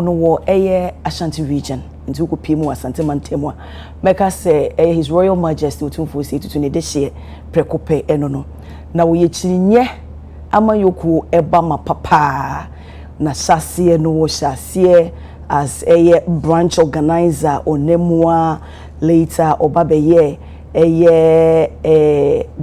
no wo Ashanti region into ko pimu Asante Mantemo meka say His Royal Majesty otumfo say tutu ne de hye prekope eno no na wo ye chirinye amayoku eba mapapa na shase no wo shase as branch organizer onemwa later obabeye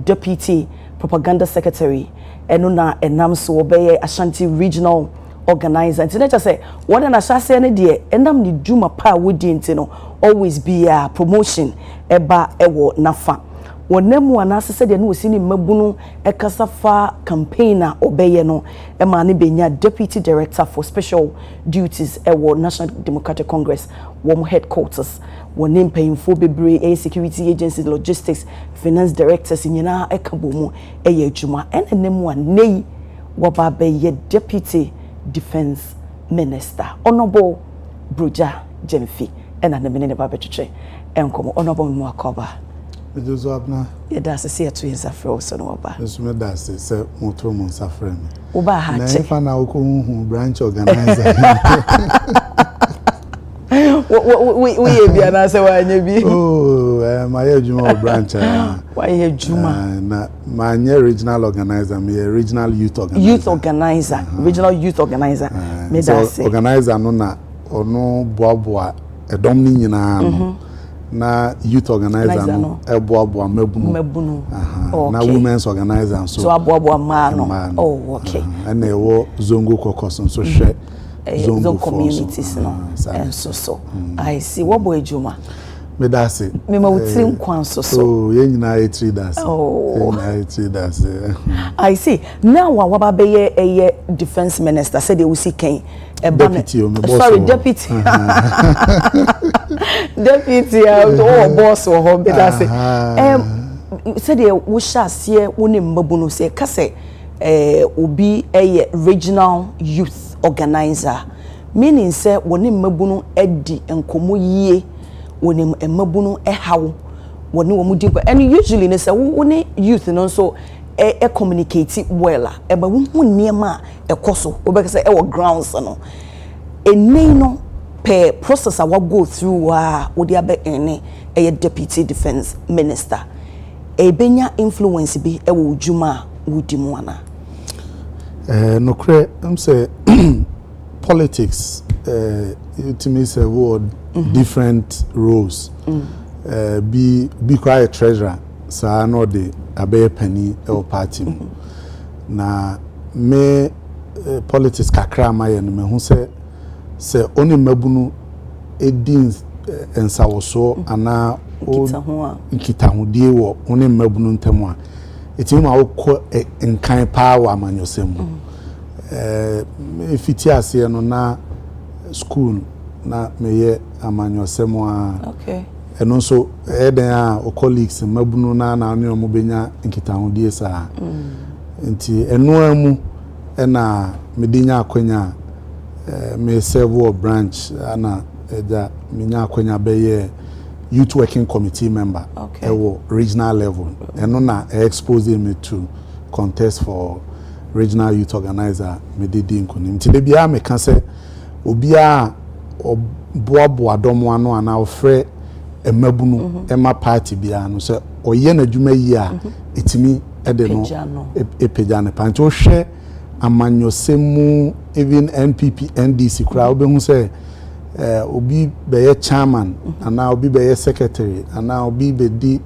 deputy propaganda secretary eno na enam so obeye Ashanti regional organizer and nature say what an assassin idea and am the juma pa wodi ntino always be a promotion eba ewo nafa wonemu anase said no sini mabunu ekasafa campaigner obeye no ema ne benya deputy director for special duties ewo National Democratic Congress wom headquarters wonim payinfo bebre security agencies logistics finance directors nyina ekabomu eye adwuma enenemu anei woba be deputy Defense Minister Honorable Bruja Jemfi and the minute about betray and come Honorable Mwakoba. It is up now. It does see a twin safro so no ba. This me does say motor suffering. Oba ha che. If na who branch organizer. We be na say wa nya bi. Oh, my Juma branch. Why Juma? Na my regional organizer, me regional youth organizer. Youth organizer, regional youth organizer. Me that say. Organizer no na ono boaboa edom ni nyina no. Na youth organizer no boaboa mabunu. Na women's organizer so aboaboa ma no. Oh, okay. And e wo zongo kokoso so hwe Zone communities no and so I see what boy Juma me da say me ma wutim kwan so oh ye nyina e three das oh ye three das I see now wa be ye defense minister said they will see ken deputy sorry deputy deputy oh boss or home be that say said they wo sha se woni mbabunu say ka say obi regional youth organizer meaning say woni mabunu edi enkomo yie woni mabunu ehawo woni wo mudi and usually ne say woni youth no so communicate well e ba wo niema ekoso obeka say e grounds no eni no per process I go through wodi abe ene deputy defense minister e benya influence bi e wo djuma wodi mu ana no cre say politics to me say word different roles be quite a treasurer so no the abe penny or party na me politics kakra ma ye no me hu say oni mabunu edin ensawoso ana nkita ho die wo oni mabunu ntemu a etimi ma wokọ enkan power amanyosem ifiti ase no na school na meye amanyosem a okay eno so eden a o colleagues mabunu na ne omo benya nkita ho die sa nti eno amu na medinya akwanya me serve branch ana eja minya akwanya beye youth working committee member ewo regional level eno na expose me to contest for regional youth organizer me didi nkonim ti de bia me kan se obi a boabo adomo ano ana ofre emabunu ema party bia no se oye na dwuma yi a etimi ede no epeja ne panti o hwe amanyosemu even NPP NDC kra obehu se obi be chairman ana obi be secretary ana obi be di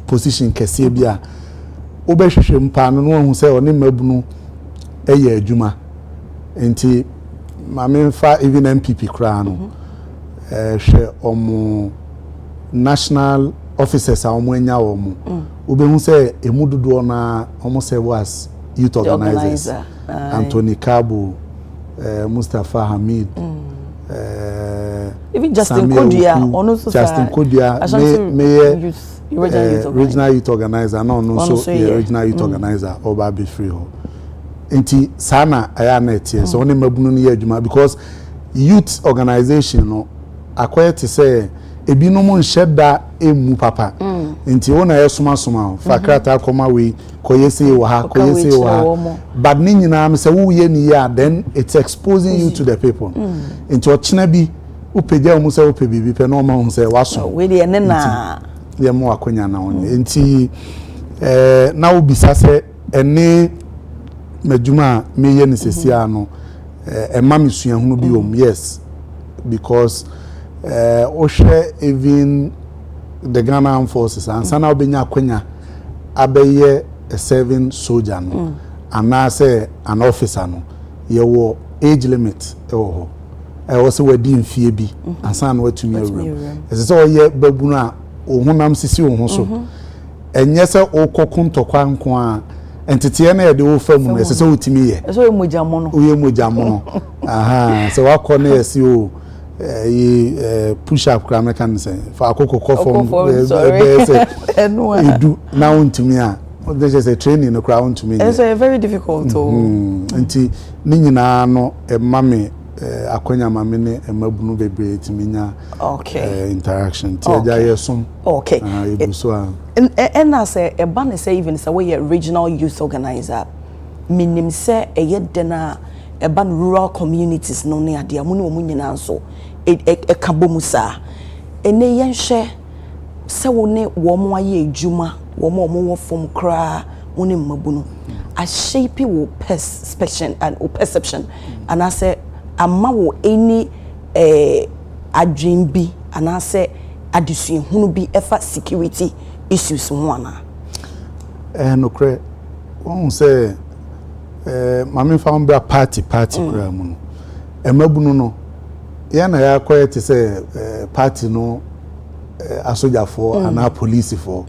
position kese bia obehwehwe mpa no no hu se oni mabunu eye adwuma enti mamenfa even MPP kra no hwe omo national officers a omo anya omo obehu se emududo na omo se was youth organizers Anthony Kabo Mustafa Hamid even Justin Kodia ono so Justin Kodia regional youth organizer no so regional youth organizer oba be free ho enti sana aya na tie so oni mabunu no ye adwuma because youth organization no akwete say ebi no mo nhyeda emu papa nti wona yesoma fa krata koma we koyese wo ha koyese wo ha but ni nyina me se wo ye ni ya then it's exposing you to the people nti ochina bi upeja mu se upebibi pe no ma hu se waso we de ne na ye mo akonya na won nti na obisa se ene madwuma me ye ni sesia no emma mesua hunu bi om yes because Oshe even the Ghana Armed Forces and sana obenya akwenya abeye a serving soldier no and na say an officer no ye wo age limit ho e say we di mfie bi and sana watumi awuram ese say oye babunu a ohunam sisi ohun so enye say okokuntokwa nko a entity na ye de wo fam no ese say otimi ye so emojamo no oye emojamo no aha so wakọ na esi o push up kra mechanism for akoko form edu na untumi a there is a training no kra untumi it's very difficult to nti ni nyina no mame akonya mame ne mabunu bebre timinya interaction ti aja yesom ebuso a and na say e ba ne say even say we regional youth organizer minim say e dena eban rural communities no ne ade amu ne omu nyina nso ekabomusa ene yenhwe se wo ne wo mo aye adwuma wo mo wo fom kra wo ne mabunu a shape wo perception and I say amma wo any adwin bi and I say adusua hunu bi efa security issues ho ana no kre won say mama fa mbra party kra mu no emabunu no ya na ya quiet say party no asojafo ana police for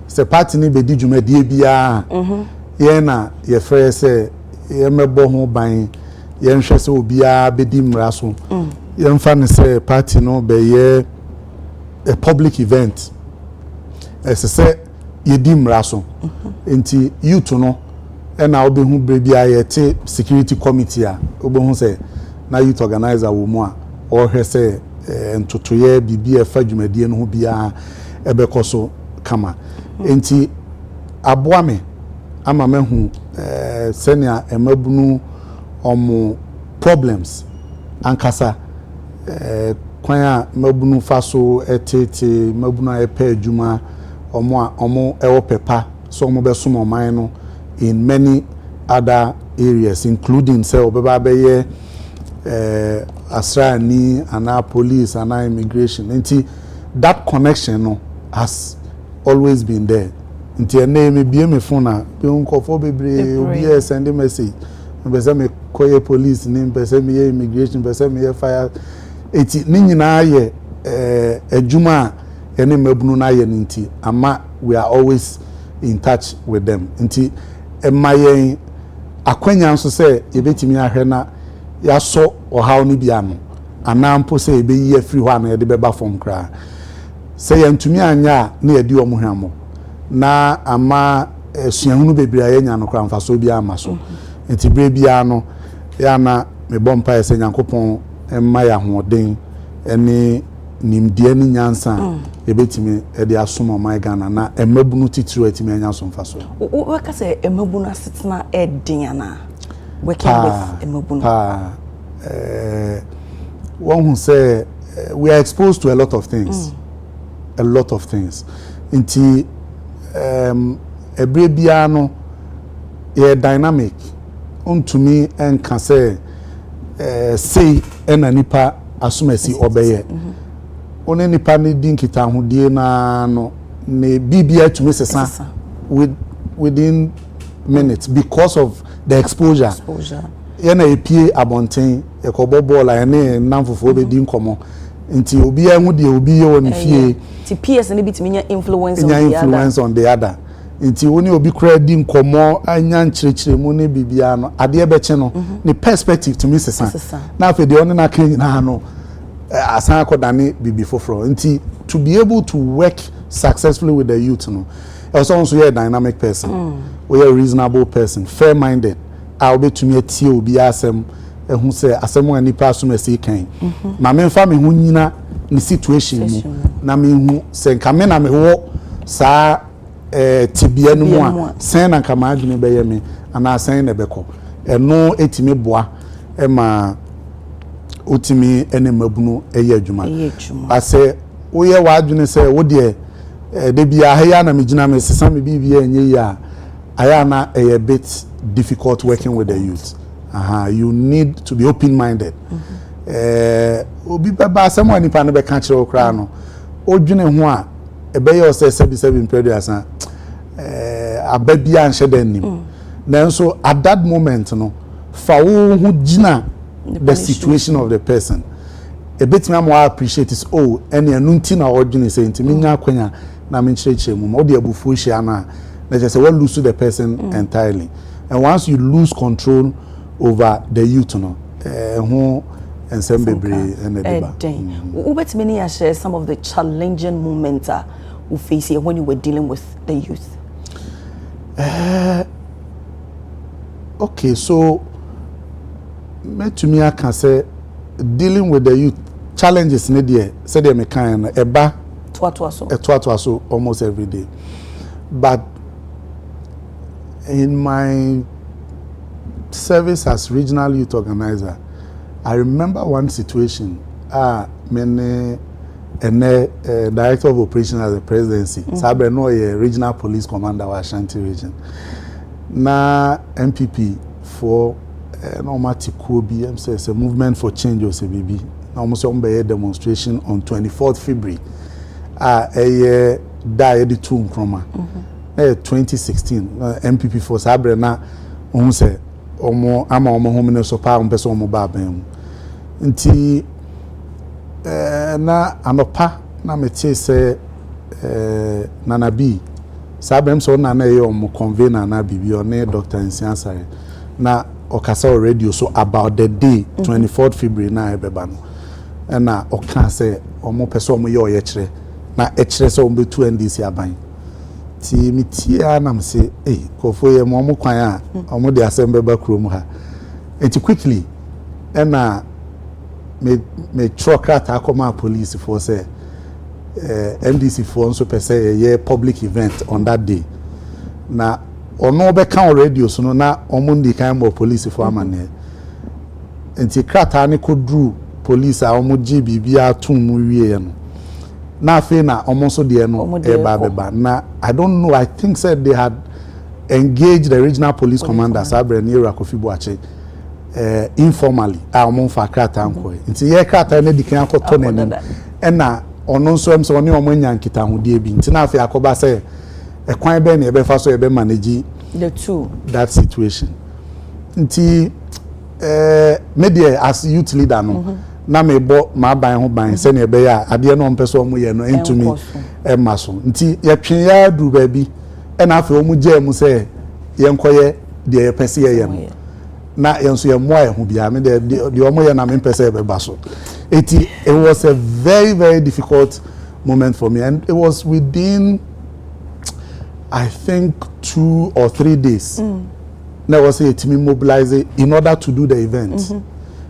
say party ni be di dwumadie bia ye na ye frɛ say ye mebo ho ban ye nhwɛ say obia be di mra so ye mfa ne say party no be ye a public event say ye di mra so enti youth no na obehu brebia ye te security committee a obehu say na youth organizer wo mu a or say ntotoye bibia fa dwumadie no ho bia ebekoso kama enti aboame ama mehu senior emabunu omo problems ankasa kwanya mabunu faso etete mabunu ayepa adwuma omo ewo pepa so omo besom oman no in many other areas including say obeba beye asrani and police and immigration nti that connection no has always been there nti ene me bie me phone na be nkofo bebre obi send message be say me koye police ni be say me immigration be say me fire eti ni nyina ye adwuma ene mabunu na ye nti ama we are always in touch with them nti emayen akwanya nso say yebetimi ahwe na ya so ohaw ni bia no anampo say ebe yi afiri ho ana ye de beba fom kra say yantumi anya na ye di omo hwamo na ama suahunu bebre ayenya no kra mfaso bia ama so enti bre bia no ya na me bompa ese nyankopon emma ya hoden ene nimdie ni nyansa ebetimi e de asom my Ghana na emabunu titiro atimi anya so mfaso we ka say emabunu asetena edin ana working with emabunu one who say we are exposed to a lot of things nti ebre bia no ye dynamic untumi enka say say ena nipa asomasi obeye one nipa ne dinkita hodie na no ne bibia tumi sesa within minutes because of the exposure yana epie abonten ekobobol ane namfofo be di nkomo nti obi ahu de obi ye won fie ti PS ne bitimi nya influence on the other nti woni obi kura di nkomo anya nkyerechire mu ne bibia no ade beche no ne perspective to me sesa na afi de oni na kan na no asan akodane bibi foforo nti to be able to work successfully with the youth no also you're a dynamic person we are a reasonable person fair minded I'll be to me tie obi asem ehun say asem wani pa so mesi kan ma me fa me hu nyina ni situation mu na me hu se nka me na me wo saa tibia no mu a sen na nka ma adwene be ye me ana sen na beko eno etimi boa ma otimi ene mabunu eye adwuma ase wo ye wa adwene se wo de de bia ha ya na me gina me sesa me bibia enye ya aya na a bit difficult working with the youth. You need to be open-minded. Obi baba someone nipa no be kan kire okra no odwene ho a ebe ye ose sebi impreduasa ababia nhye den nim nanso at that moment no fa wo hu gina the situation of the person a bit me am appreciate is any anunti na odwene say ntimi nya akwanya na me chire mu mo de abufu hia na just say we lose to the person entirely, and once you lose control over the youth no who and some baby and the Ubet many share some of the challenging moments you face here when you were dealing with the youth. Okay, so to me I can say dealing with the youth challenges in the said they kind eba so almost every day, but in my service as regional youth organizer, I remember one situation. Many director of operations at the presidency. Sabre no regional police commander of Ashanti region. Na MPP for normal Tikobi, it's a movement for change or CBB. Almost a demonstration on 24th February. A died the 2 Nsroma. 2016 MPP for Sabre na say omo ama omo home so pa mpese omo ba ban nti na anopa na meti se nana bi Sabre so na ye omo convener na bibi one Dr. Nsiansare na okasa radio so about the day 24th February na ebeba no na oka se omo pese omo ye oyekire na ekire se omo betu NDC aban ti mitia na mse kofo ye mo kwan a omo de asembe ba krom ha enti quickly na me truckrata akoma police for say MDC for nso pese ye public event on that day na ono be kan radio so no na omo ndi kan mo police for amane enti krata ne kodru police a omo GBB atum mu wie no na fe na almost the no beba na I don't know, I think said they had engaged the regional police commander Sabre near Kofi Boache informally among fa krata anko nti ye krata na dikan akoto na nim na ono nso em so ne omo nya nkita hodie bi nti na fe akoba say e kwan be na e be fa so e be manage the two that situation nti media as youth leader no na me bo ma ban ho ban se ne be ya ade no mpese omo ye no entumi e maso nti ye twen ya du ba bi e na afa omo je mu se ye nkoye de ye pese ye no na ye nso ye mo ye ho bia me de omo ye na me pese e be baso it was a very very difficult moment for me, and it was within I think 2 or 3 days now was a team mobilized in order to do the event.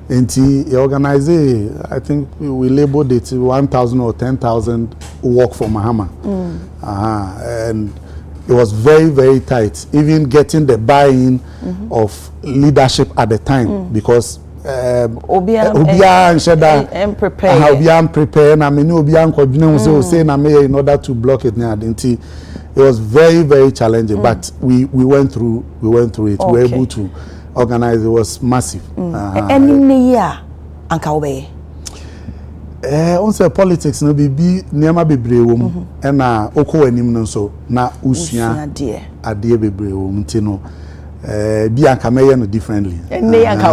And he organized, I think we labeled it 1,000 or 10,000 walk for Mahama. And it was very, very tight. Even getting the buy-in of leadership at the time, because Obia and Sheda and prepare. Obia prepare. I mean, Obia and say in order to block it. It was very, very challenging, but we went through it. We were able to organize. It was massive. Any year, Uncle Way. Also politics no be niema bebre wom na oko anim no so na usua ade bebre wom ntino bi anka meye no differently ne anka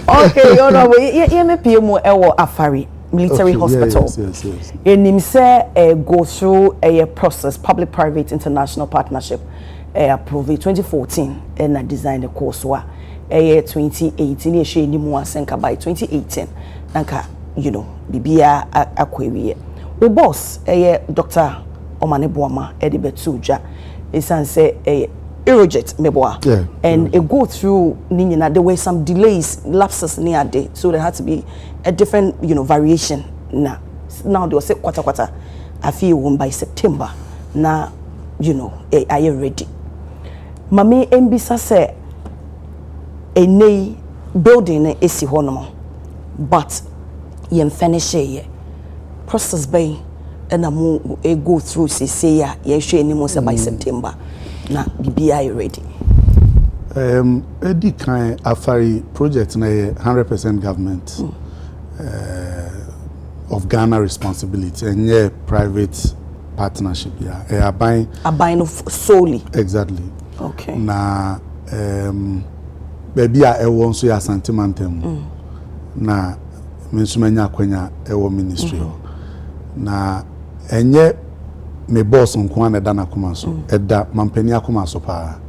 okay you know ye me pm ewo Afari military hospital. Yes. Enim say go through a process, public private international partnership approved 2014 and I designed the course 2018 ye she ni mu asenka by 2018 nanka you know bibia akwewie o boss Dr. Omane Boama e de betu dwa esan say Aerojet meboa. Yeah. And it go through Ninyina. There were some delays, lapses near day. So there had to be a different, variation. Now they will say quarter. I feel by September. Now, are you ready? Mami Mbisa say a nay building is honomo. But yen finish ye process bay and a go through say ye share any more by September. Now BBI ready. Edi kind Afari project na 100% government of Ghana responsibility and private partnership. Yeah, buying solely. Exactly. Okay. Na baby a ewo nso ya sentimentem na mensumanya kwanya ewo ministry na enye me boss nko na da na koma so eda mampani akoma so pa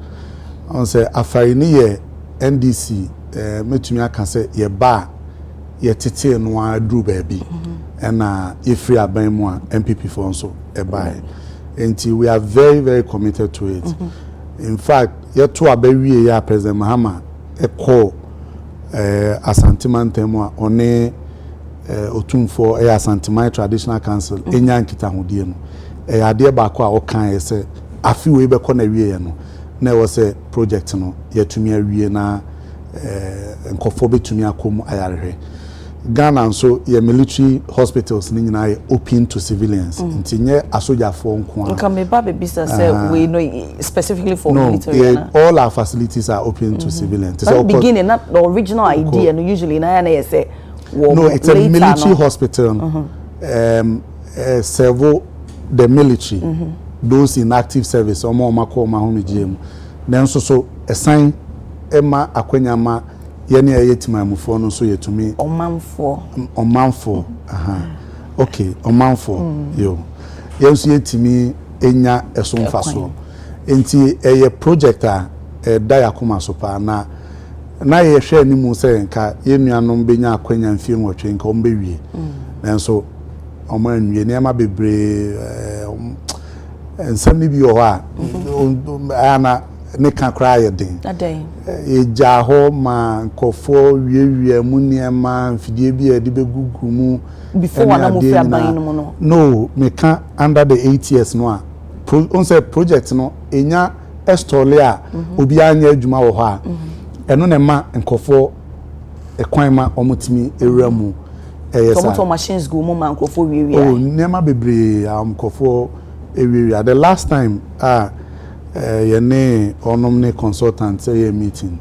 on say afari ni ye NDC metumi aka say ye ba ye tete no adru baby na ye free aban mu a MPP for nso e ba enti we are very very committed to it. In fact ye to abawie ya President Mahama e call asantimantem a one otumfo asantimai traditional council enya nkita hodie no ade ba ko a o kan say afi we be ko na wie no na wo say project no yetumi awie na nkofo betumi akom ayarehwe Ghana nso ye military hospitals ni nyina open to civilians ntinye asojafo nko a nka me ba be bisa say we know specifically for military yeah, all our facilities are open to civilians. So beginning not the original idea no usually na say no, it's a military hospital. Serve the military, those in active service, or more mako mahumi GM. Then so a sign Emma Aquanyama Yeni Yetima Mufono so ye to me. On man for. Okay, on man for yo. Yes, ye to me enya eson faso. Enti a projector diakuma sopa na ye hwe ni mu se nka ye nuanom benya akwanya mfie nwotwe nka ombewie nanso omo anwie ne ma bebre ensam ni bi ho a ana ne ka kra ye den adan e ja ho ma nkofo wiewie mu niema mfidie bi e de begugu mu before wana mo fi aban no no me ka under the 8 years no a on say project no enya estole a obi anya adwuma wo ho a eno ne ma nkofo ekwan ma omutimi ewramu eyesa so machines go mo ma nkofo wiwi oh nema bebre nkofo ewiwi the last time ye ne onom ne consultant say meeting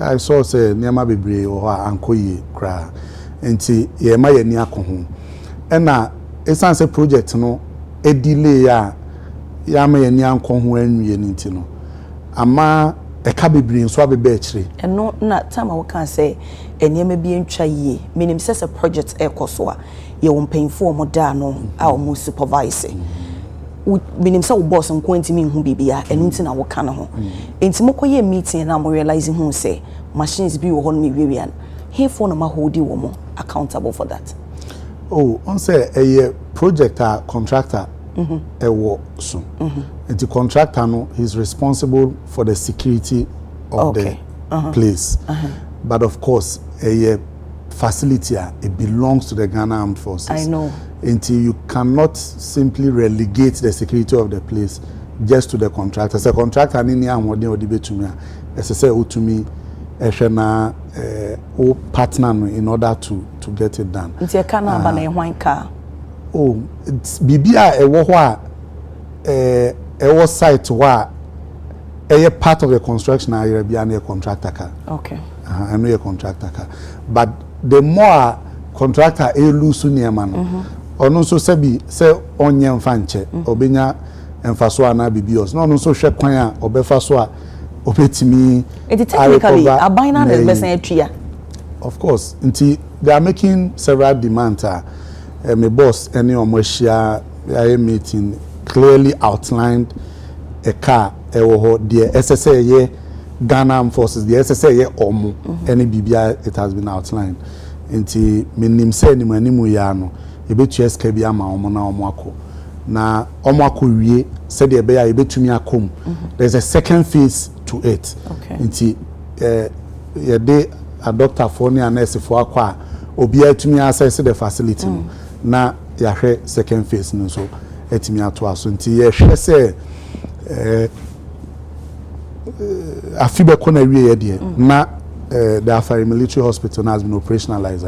I saw say nema bebre o ankoye kra enti ye ma ye ni akoho ena esanse project no e delay ya ma ye ni ankoho anwie ni enti no ama eka bibiri nso abebe akire eno na time we can say enyema bi entwa yie minim say project ekoso a ye wo mpanyfo mo da no a wo supervise minim say wo boss nko ntimi hu bibia eno nti na wo ka no ho enti mokoye meeting na mo realize hu say machines bi wo ho no me wiwian he for no ma hold wo mo accountable for that oh on say a project contractor ewo so and the contractor no is responsible for the security of the place but of course a facility it belongs to the Ghana Armed Forces. I know until you cannot simply relegate the security of the place just to the contractor. The contractor ni amode odibetumi as say utumi ehwena o partner no in order to get it done. Nti e kana aba na ehwan ka oh it's bibia ewo ho a ewo site wa part of the construction area bia na contractor ka okay I know a contractor ka but the more contractor lose niema no ono so sebi se onye mfa nche obenya emfaso ana bibios no ono so hwe kwan a obefa so a obetimi technically abina the best atria of course until they are making several demands my boss any omwashia meeting clearly outlined a car the SSA Ghana Armed Forces the SSA omo any BBI it has been outlined until minim say ni manimu ya no ebetu SK bia ma omo na omo akọ na omo akowie said the bear betumi akom. There's a second phase to it. Okay. Nti ye dey a doctor for ne a nurse for akwa obi atumi access the facility na ya hwe second phase no so etumi ato aso nti ye hwe se afibe kona wie ye de na the Afari military hospital has been operationalized.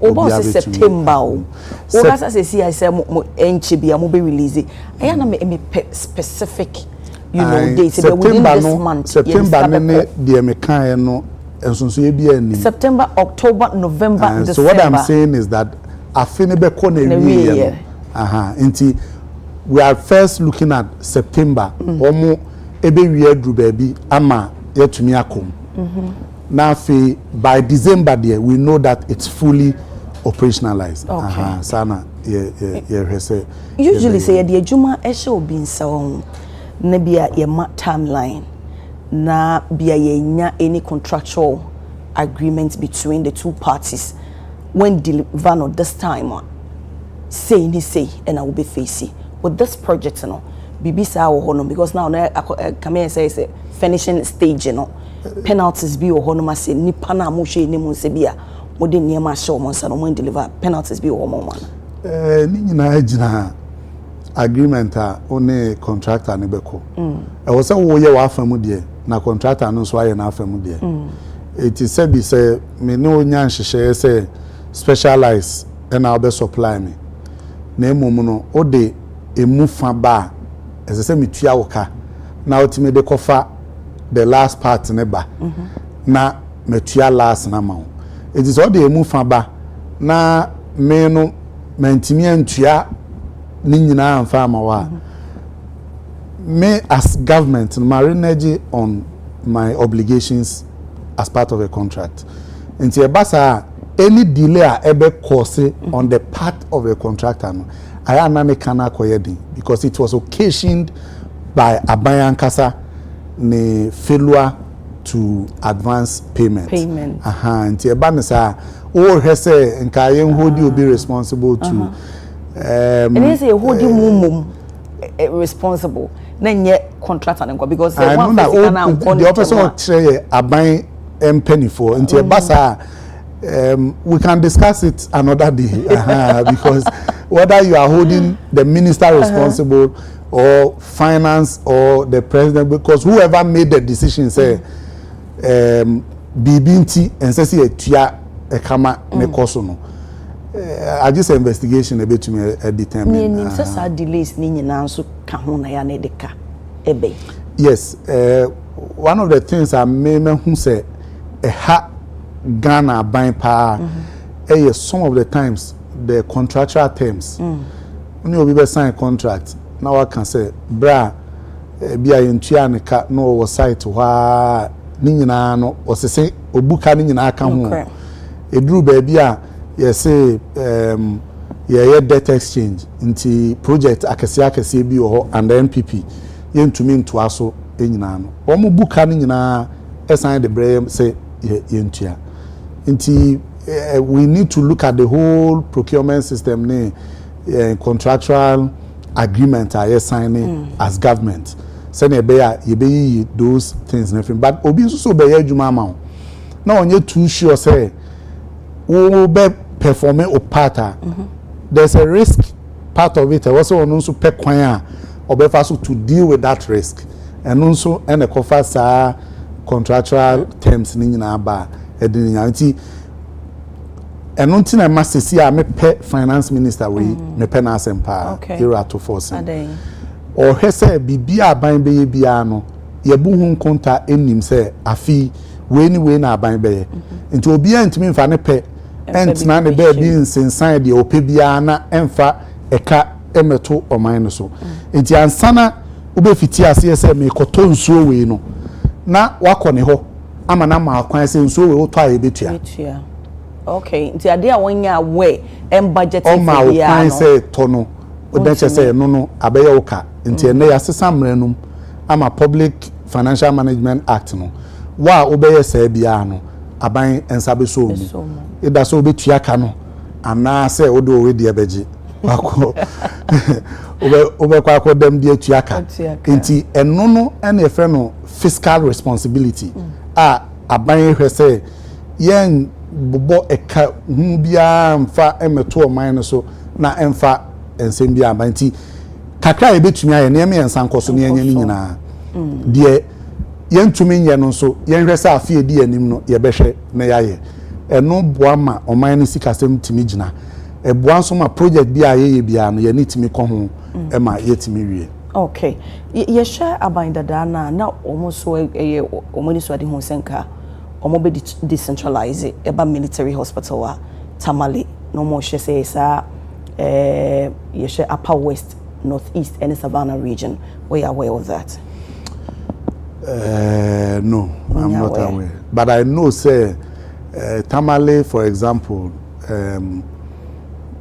About September. What as I see, I say enchibia mo be release. I am me specific, you know, dates within this month. September ne the mekan no ensonso ye bia ni. September, October, November, December. So what I'm saying is that afini be kona wie. Nti we are first looking at September. Omo ebe wie dru baby ama yetumi akom. Now, by December, there we know that it's fully operationalized. Okay. Sana, usually, say the Juma Esho bin so nebia ye timeline na bia ye any contractual agreement between the two parties when deliver no this time say and I will be facing with this project no bibi sa wo because now come here say finishing stage you know. Penalties be or honor say nipa na mo hwe ni mo se bia mo de niema hye o mo nsa no mo deliver penalties be o mo man ni nyina agina agreement a one contractor ne beko e wo se wo ye wa afamu de na contractor no so aye na afamu de it is said be say me no nya nhyehyɛ say specialize and I be supply me na emom no o de emu fa ba ese se metua wo ka na otime de kofa the last part neba na metua last na ma it is all the emu fa ba na me no mantimi antua ni nyina amfa ma wa me as government my energy on my obligations as part of a contract nti e basa any delay a ebe cause on the part of a contractor no I am na me kana koyedin because it was occasioned by Abayan Kasa ne failure to advance payment. Nti e ba ne sa o hwese nka ye hodi obi responsible to and is a hodi mumum responsible na nye contractor nko because one person na the officer chere aban empany for nti e ba sa we can discuss it another day because whether you are holding the minister responsible or finance or the president because whoever made the decision say bibinti and say etua e kama ne koso no I just investigation a bit to me determine ni say delays ni nyina nso ka ho na ya na edeka ebe yes one of the things I may who say ha Ghana buying power some of the times the contractual terms when you be sign contract now I can say bra bia yentua ne ka no wo site wa ni nyina no o se obuka ni nyina aka ho eduru ba bia ye say ye debt exchange nti project akese bi ho and NPP yentumi nto aso nyina no wo mu buka ni nyina sign the brem say yentua nti we need to look at the whole procurement system contractual agreement are signing as government send e be you those things nothing but obi so be adwuma ma na onye too sure say we be performing o part there's a risk part of it also on so pe kwan a obefa so to deal with that risk and also and cover sa contractual terms ni nyina ba edin nyanti and until I must see me finance minister we me pen asempa era to force or he say bibia aban be bia no ye bu hu konta enim say afi we ni we na aban be nti obi antimi mfa ne pe entina ne be bi nsensan de ope bia na emfa eka emeto oman no so nti ansana obefiti ase say me koto nsuo we no na wakɔ ne ho ama na ma akwan say nsuo we woto aye betua okay nti ade a wonya we em budget for bia no akwan say to no odache say no abeye woka nti ene ya sesa mranum ama Public Financial Management Act no wa obeye say bia no aban ensabe so mu ida so obetua ka no ana say odo we de beji wako Obe kwa ko dem die tuaka. Nti eno no na efe no fiscal responsibility. Aban hwe say yen bobo eka hu bia mfa emeto oman no so na emfa ensem bia aban nti kakra ebetumi aye na eme ensan koso na yenye ni nyina. Die yentumi nye no so yenhwe say afie di anim no ye behwe na yaye. Eno boa ma oman no sikasem timi gina.Eboa so ma project bia ye bia no ye ni timi ko ho ema ye timi wie. Okay. Ye share aban dada na omo so omo ni so ade ho senka. Omo be decentralize eba military hospital wa Tamale no more she say sa ye share upper west, northeast and Savannah region. We are aware of that? No, I'm not aware. But I know say Tamale, for example,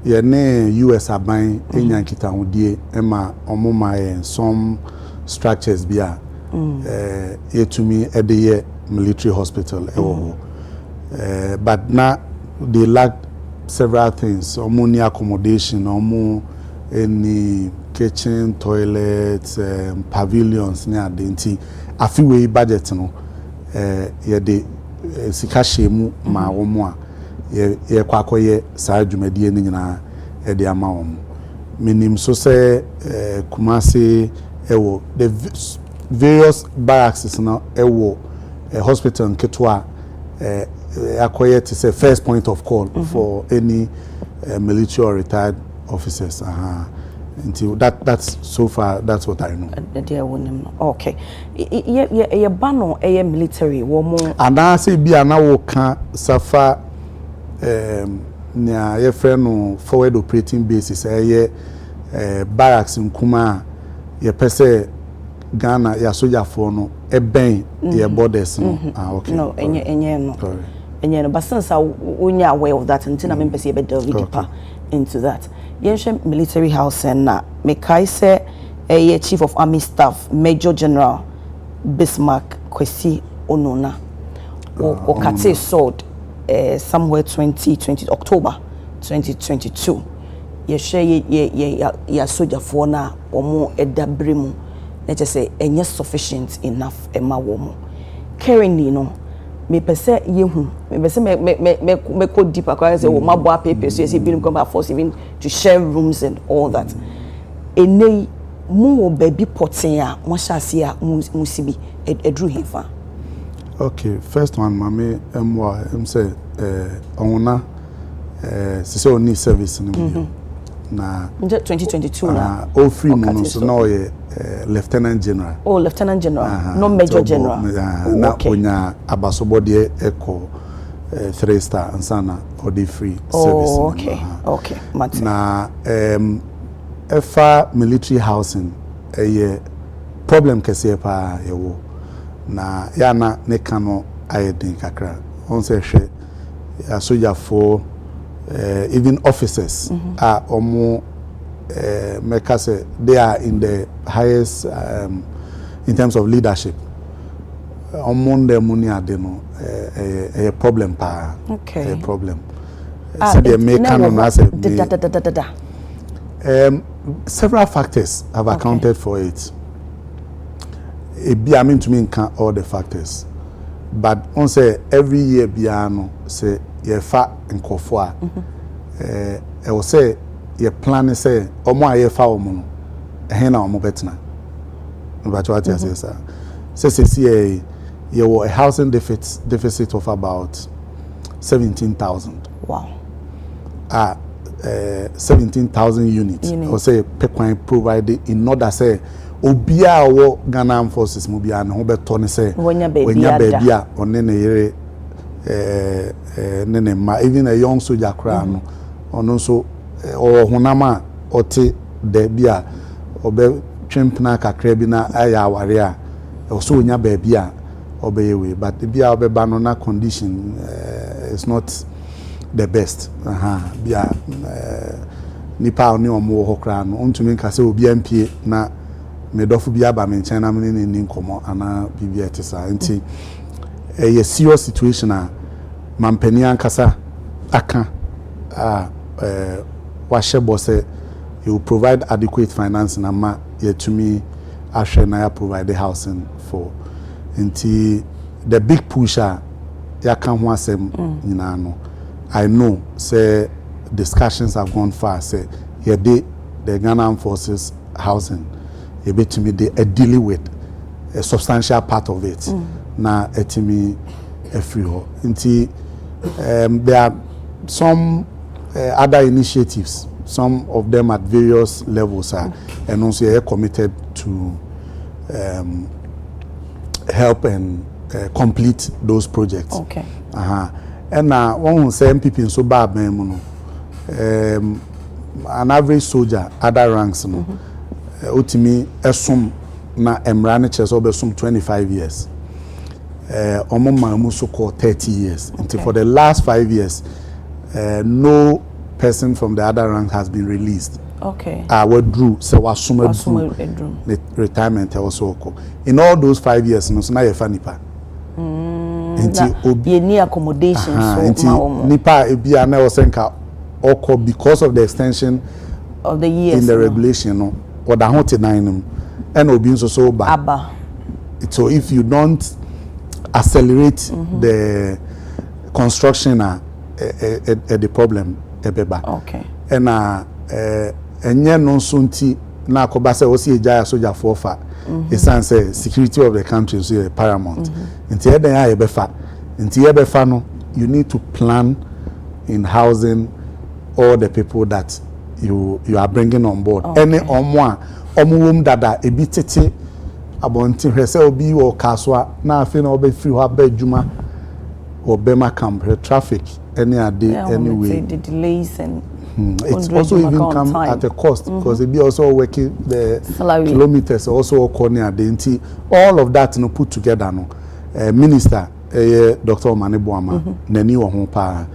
ye ne US aban enya kita hodie ema omo my some structures bia ye to me edeye military hospital but now they lack several things. Omo ni accommodation, omo any kitchen, toilets, pavilions ni adenti afiwe budget no ye de sika shemu ma omo a ye kwakoye saa dwumadie ni nyina e de ama omo minim so say Kumasi ewo the various barracks no ewo hospital Ketwa akoye to say first point of call for any military or retired officers. Until that's so far that's what I know. Okay. Ye bano military wo mo and I say bia na wo ka safa nya ye friend forward operating basis barracks nkuma ye pese Ghana ya soja for no ben ye borders no. Okay. No, enye no. Enye no, but since we are aware of that until I mean pese be delve deeper into that. Yenshe military house and na mekai say chief of army staff Major General Bismarck Kwesi Onona or Kate sold somewhere 2020 October 2022. Ye share ye soldier for na omo edabremu. Let's just say enye sufficient enough ema womo. Currently no me pese yehu me pese me go deeper because say wo mabo paper so say bin come by force even to share rooms and all that. Enei mu baby potin a mo hyase a musibi edru hefa. Okay, first one mama say ona say oni service no na 2022 na all free no so now Lieutenant General. Oh, Lieutenant General, no Major General. Na onya abasobode eko 3-star and sana or the free service. Oh, okay. Okay. Na efa military housing problem kese pa yewo. Na ya na ne kano ayedin kakra. On say hwe asoja for even officers are omo say they are in the highest in terms of leadership. On the money adeno a problem pa. Okay. A problem. So they make several factors have accounted for it. I mean to me count all the factors. But on say every year biano say ye fa nkofo I will say ye plan say omo aye fa omo no ehn na omo betna but what you say sir say ye a housing deficit of about 17,000. Wow. 17,000 units or say pekwan provided in order say obia wo Ghana Armed Forces mo bia no beto ne say wonya baby a one ne yere nene ma even a young soldier cry no ono so or honama ote de bia obe twempna kakra bi na aya aware a so onya baby a obeyewe but bia obeba no na condition is not the best bia nipa oni omo ho kra no ontumi nka se obi ampie na medofo bia ba me nchen na me ni nkomo ana bibia etisa nti a serious situation a mampani ankasa aka wahye bo se he will provide adequate financing ama yet to me ahwe na ya provide housing for nti the big pusher ya kan ho asem nyina no I know say discussions have gone far say here the Ghana Armed Forces housing a bit to me they dealing with a substantial part of it na etimi free ho nti there are some other initiatives, some of them at various levels and also are committed to help and complete those projects. Okay. And one who say MPP in so bad an average soldier other ranks no ultimately esum na emrane chese obesum 25 years. Omo mamu so called 30 years. Okay. Until for the last 5 years no person from the other rank has been released. Okay. Withdrew, so was retirement also. In all those 5 years, no, so now you're funny pa. Be near accommodation. So nipa ebi ana osenka oko because of the extension of the years in the regulation, no, or the 109 and obi so bad. So if you don't accelerate the construction, the problem ebeba. Okay. And enye no nti na akoba se osi ejaya soldier forfa esan say security of the country is paramount. Nti eden ya ebefa. Nti ebefa no you need to plan in housing all the people that you are bringing on board. Okay. Any omuwum dada ebi tete abonti hwese obi wo kaswa na afi na obe free ho abadwuma obema camp traffic any day anyway the delays and it's also even come at a cost because it be also working the kilometers also corner identity all of that no put together no minister Dr. Maneboama nani wo ho pa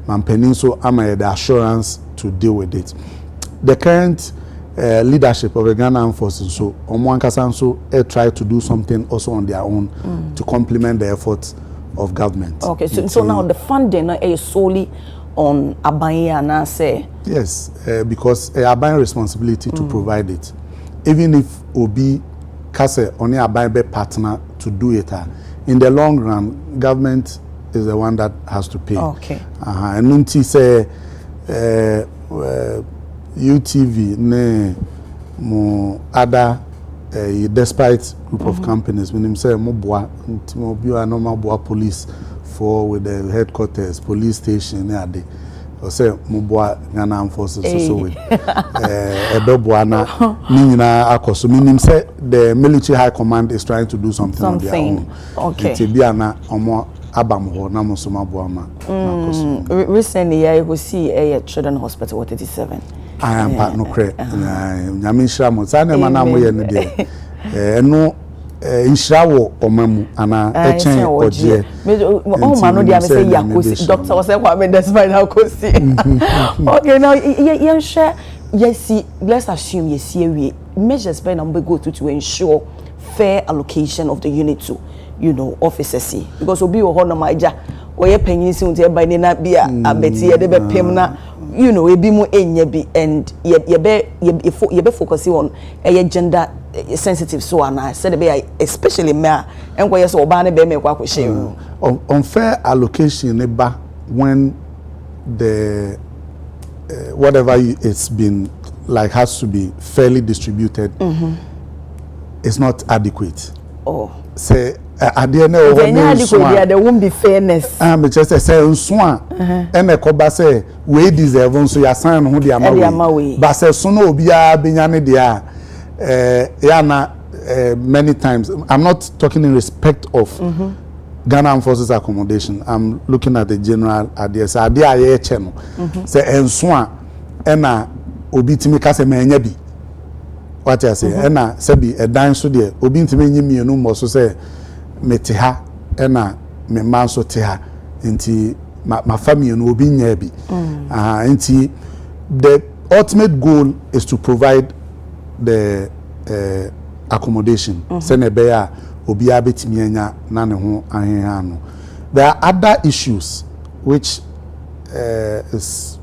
mampanin so am the assurance to deal with it. The current leadership of the Ghana Armed Forces so Omwankasa so try to do something also on their own to complement the efforts of government. Okay, so now the funding is solely on Abanya say. Yes, because Abanya responsibility to provide it. Even if Obi Kase only Abanya partner to do it, in the long run, government is the one that has to pay. Okay. And Nunti say UTV ne mo other despite group of companies when him say mo boa normal boa police for with the headquarters police station near there or say mo boa Ghana Armed Forces so with boa na nyina akoso meaning say the military high command is trying to do something on their own. Okay. It be na omo abam ho na mo so ma boa ma. Recently I go see a children's hospital what 37. I am part no credit. Nyame nhira mo. Sa na ma na mo ye ne de. Eno nhira wo omamu ana echen oje. Oh man no dey say yakosi. Doctor was say kwame despite yakosi. Okay, now you share yes, let's assume you see we measures by number go to ensure fair allocation of the unit to officers because obi wo ho na maja oye panyin si unte by na bia abeti ye de be pem na ebi mu enye bi and ye be focus on gender sensitive so and said be especially me enko yes oba na be me kwa kwhye unfair allocation eba when the whatever it's been like has to be fairly distributed it's not adequate. Say there won't be fairness. Me just say nso a and ekoba say we deserve so ya san ho dia ma we but say so no obi a benya ne dia many times I'm not talking in respect of Ghana Armed Forces accommodation. I'm looking at the general idea. So idea aye che no say nso a na obi timi ka say manya bi what I say na say bi edan so de obi ntimi nyimienu mo so say mete ha na me man so te ha nti ma family no obi nya bi nti the ultimate goal is to provide the accommodation se na be ya obi abetimi anya na ne ho ahenha no. There are other issues which is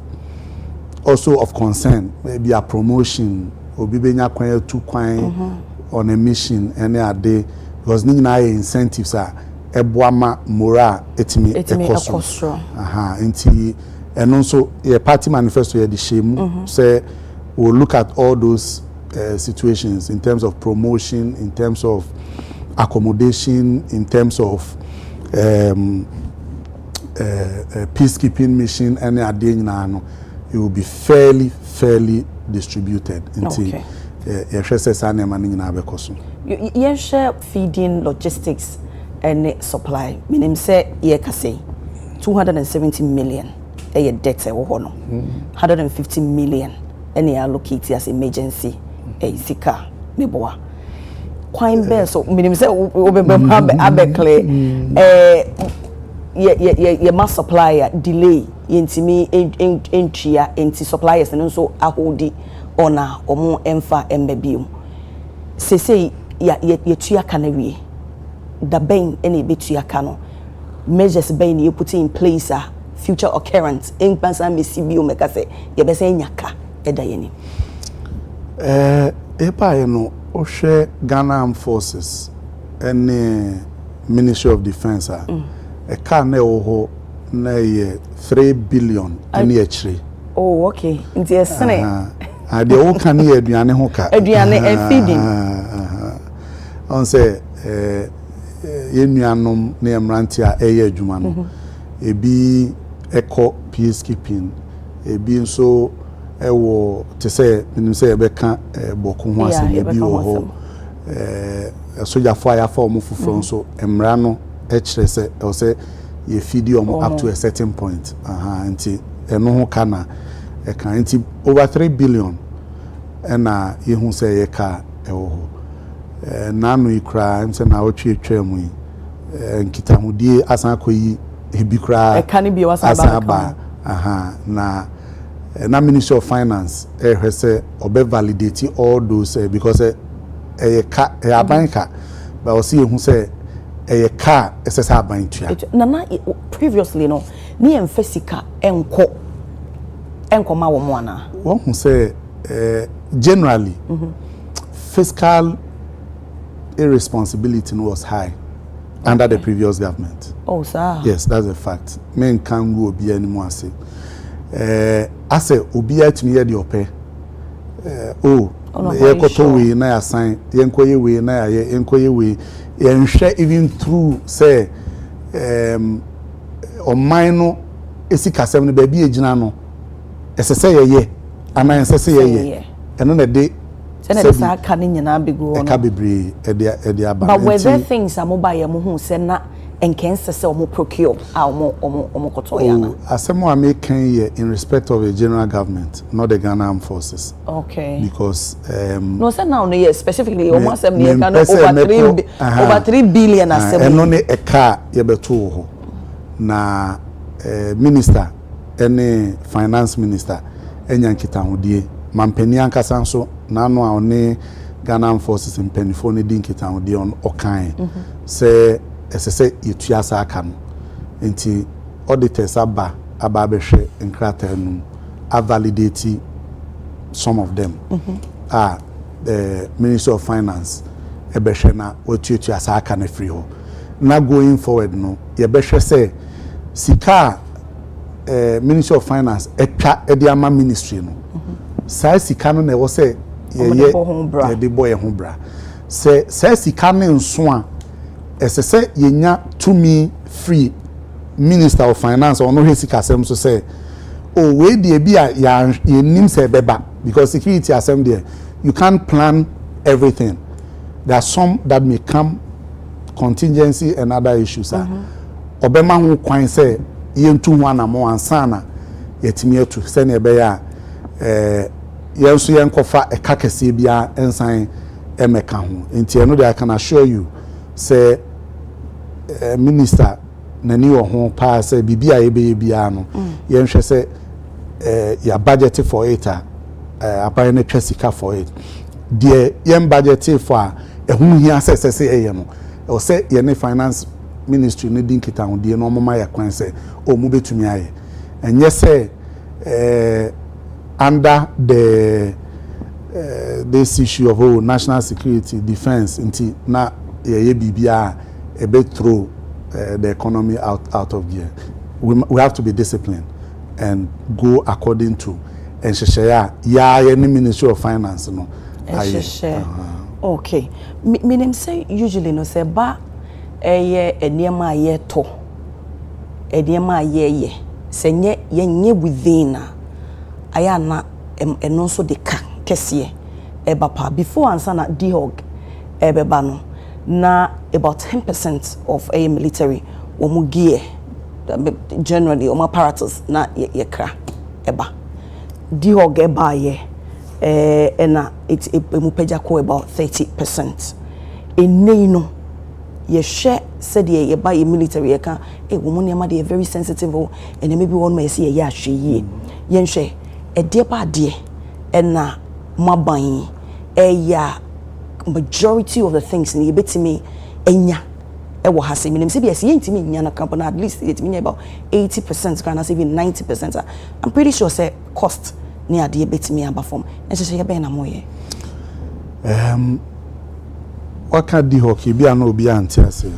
also of concern, maybe a promotion or be kwan to kwan on a mission any a day because nina incentives are eboama mora etimi ekosro nti and also a party manifesto here the shame say we'll look at all those situations in terms of promotion, in terms of accommodation, in terms of peacekeeping mission any a day now it will be fairly distributed into you share feeding logistics and supply meaning say ye kase 270 million a debt e wo ho no 150 million any allocate as emergency e sika meboa kwine bear so meaning say abekle ye mass supplier delay yentimi entria enti suppliers no so ahodi ona omo emfa embebium sese ye tua kanawie da ben ene betua kano measures ben ye put in place a future occurrence in pansa mesibio meka say ye be say nyaka eda yeni epa ye no ohwe Ghana Armed Forces ene Ministry of Defense e ka na ho na ye 3 billion ene achire. Oh okay nti esene ade wo kan ye aduane ho ka aduane e feeding on say ye nuanom na emranti a eye adwuma no ebi eco peacekeeping ebi nso ewo te say minim say ebeka boku ho asem ebi wo ho soja fire form fufuro nso emra no e kire say o say ye feed you up to a certain point nti eno ho kana e kan nti over 3 billion na ye hu say ye ka ewo ho nanu ikra nse na otwetwa mu nkita hudie asan akoyi ebi kra e kan bi wasan ba na Ministry of Finance hwese obe validate all those because ka abanka but o see hu say ka esesa abantua na previously no ni emfasika enko ma wo mo ana wo hu say generally fiscal irresponsibility was high under the previous government. Oh, sir. Yes, that's a fact. Men can't go be anymore. I say, Obia to me at your pay. We na assign, Yankoye we na Yankoye we, and share even through say, or minor, Esika 7 baby, Jinano, as I say, ye, and I say, ye, and on a day. But were there things a mobile who said na and can say more procure our more cotoyana? As someone making here in respect of a general government, not the Ghana Armed Forces. Okay. Because no, sir, now specifically almost over 3 billion and only a car yebeto na minister any finance minister enyankita hodie mampeni ankasa nso nanu a one Ghana Armed Forces in penifone dinkita hodie on okan se esese yetua sa aka no enti auditors aba behwe nkrata nu a validate some of them the Ministry of Finance ebehwe na otuatua sa aka na free ho na going forward no ye behwe se sika Ministry of Finance etwa ediama ministry no sai sika no na wo se ye de boy ho bra se sai sika no nso a esese yenya to me free Minister of Finance or no hesika sem so say oh we dey bia ya nim se beba because security asem there you can't plan everything. There are some that may come contingency and other issues obema ho kwan say yentu ho anamo ansana yetimi etu se na ebe ya yenso yenkofa ekakese bia ensan emeka ho enti eno dey I can assure you say minister nani wo ho pa say bibia ebe bia no yenhwe say ya budget for it apparently na twasika for it the yen budget for ehun hia say eye no o say ye finance ministry ne din kita ho de no mama ya kwan say o mu betumi aye enye say under the this issue of national security, defense, until now, BBR a bit through the economy out of gear. We have to be disciplined and go according to and share any Ministry of Finance no. Okay. Meaning say usually no say ba enema ye to enema ye se nye within aya na eno so de ka kese eba pa before answer na dihog ebeba no na about 10% of a military omu gear generally omu apparatus na ye kra eba dihog eba ye ena it mupeja ko about 30%. No ye share said ye buy a military ka woman yama they very sensitive and maybe one may see ya she yen share a dear ba dear ena maban ya majority of the things in ye bit me enya ewo hase minim se bias yen timi nya na company at least it mean about 80% kana even 90%. I'm pretty sure say cost near the bit me aba form and so say be na moye what can the hockey be an obi antiase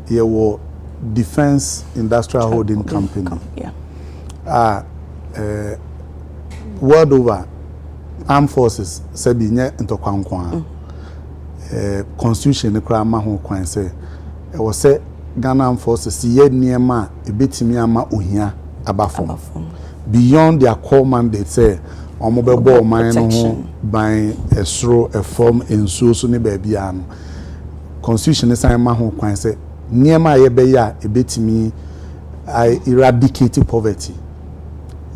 ye wo defense industrial holding company world over armed forces said nye ntokwankwa constitution kra ma ho kwan say e wo say Ghana armed forces ye niema e betimi ama ohia aba form beyond their core mandate say omobebo man no by a straw a form in so ne baby an constitution is ma ho kwan say niema ye be ya e betimi I eradicate poverty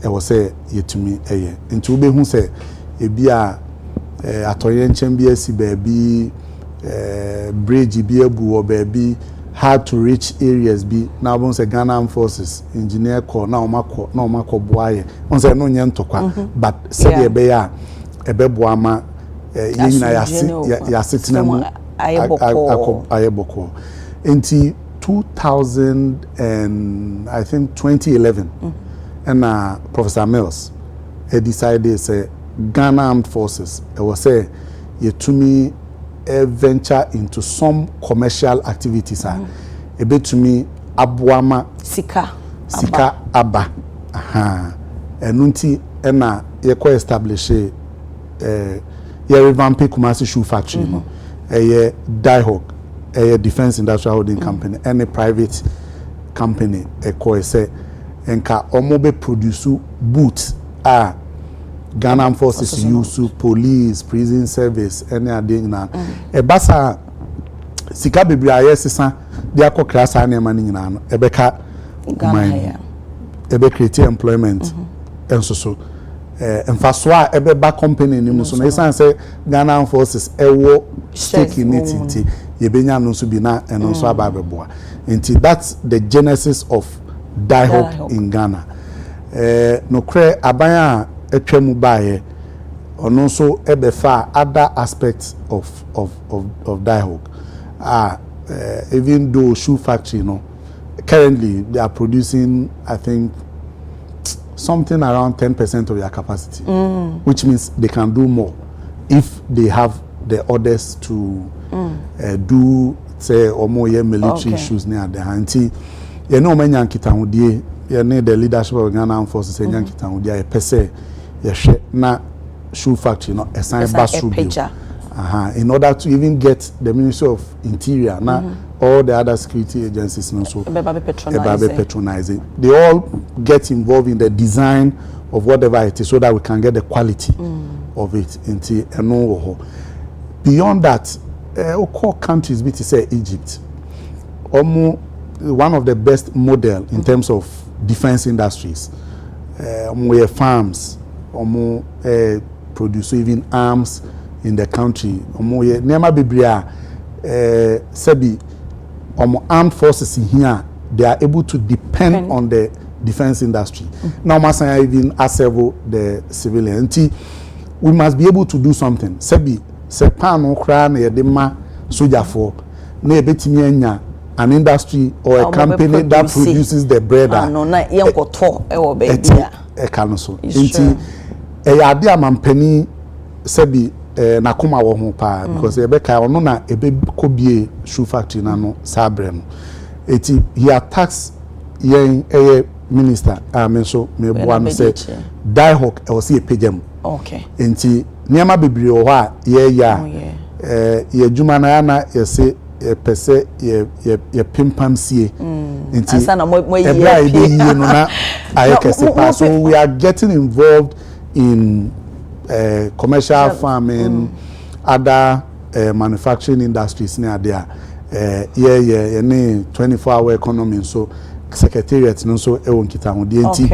e was say yetumi eye nti we hu say e bia atoye nchem bia si baby bridge bi abu or baby hard to reach areas be now bon say Ghana Armed Forces engineer call na omako boaye on say no nye ntokwa but say be ya ebeboa ma yina ya sitina mu ayeboko enti 2000 and I think 2011 and Professor Mills decided say Ghana Armed Forces it was say yetumi venture into some commercial activities a bit to me abuama sika aba enunti ena ye ko establish ye revamp Kumasi shoe factory no ye Diehog defense industrial holding company and a private company e ko say enka omo be produce boots Ghana Armed Forces use police, prison service, any other na. E basa sika bebre ayesisa de akokrasa na ema nyina no. Ebeka Ghana ebe create employment enso so emfaso a ebe ba company ni mu so na isan say Ghana Armed Forces ewo stake in it ye benya no so bi na eno so aba beboa. Nti that's the genesis of Diehog in Ghana. No kre abaya etwemu baye ono so ebefa other aspects of Diehog even though shoe factory currently they are producing I think something around 10% of their capacity which means they can do more if they have the orders to do say or more military shoes near the hanti you know many yankita hudie you need the leadership of Ghana Armed Forces yankita hudie pese na shoe factory assign basubio in order to even get the Ministry of Interior all the other security agencies so patronizing they all get involved in the design of whatever it is so that we can get the quality of it into beyond that core countries be to say Egypt one of the best model in terms of defense industries we have farms produce even arms in the country nema bibria sebi armed forces in here they are able to depend on the defense industry now masan even assemble the civilian we must be able to do something sebi sepan no kra na yedema soldier for na ebetimi anya an industry or a company that produces the bread no na yenkoto e wo baby e kan so nti ade amampani sebi nakoma wo ho pa because ebeka ono na ebe kobie shoe factory na no sabre no eti he attacks yen minister amenso me boa me say die hawk e was e pagem okay enti niam bebre wo ha ye ya ye adwuma na na ye se pese ye pimpam sie enti ebra ebe yie no na ayekese pa so we are getting involved in commercial farming, other manufacturing industries near there. Any 24-hour economy. So secretariat no so e won kita ho de enti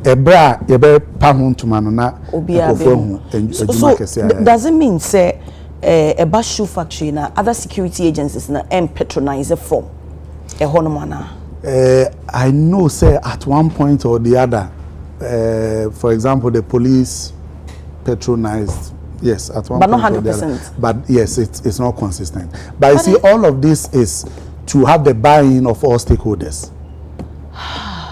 ebra ye be pa ho ntuma no na ofofu ejuma kese ya. Does it mean say a shoe factory na other security agencies na patronize from a honomana? I know say at one point or the other, for example, the police patronized, yes, at one but point not 100%. or the other. But yes, it's not consistent. But you see, all of this is to have the buy-in of all stakeholders.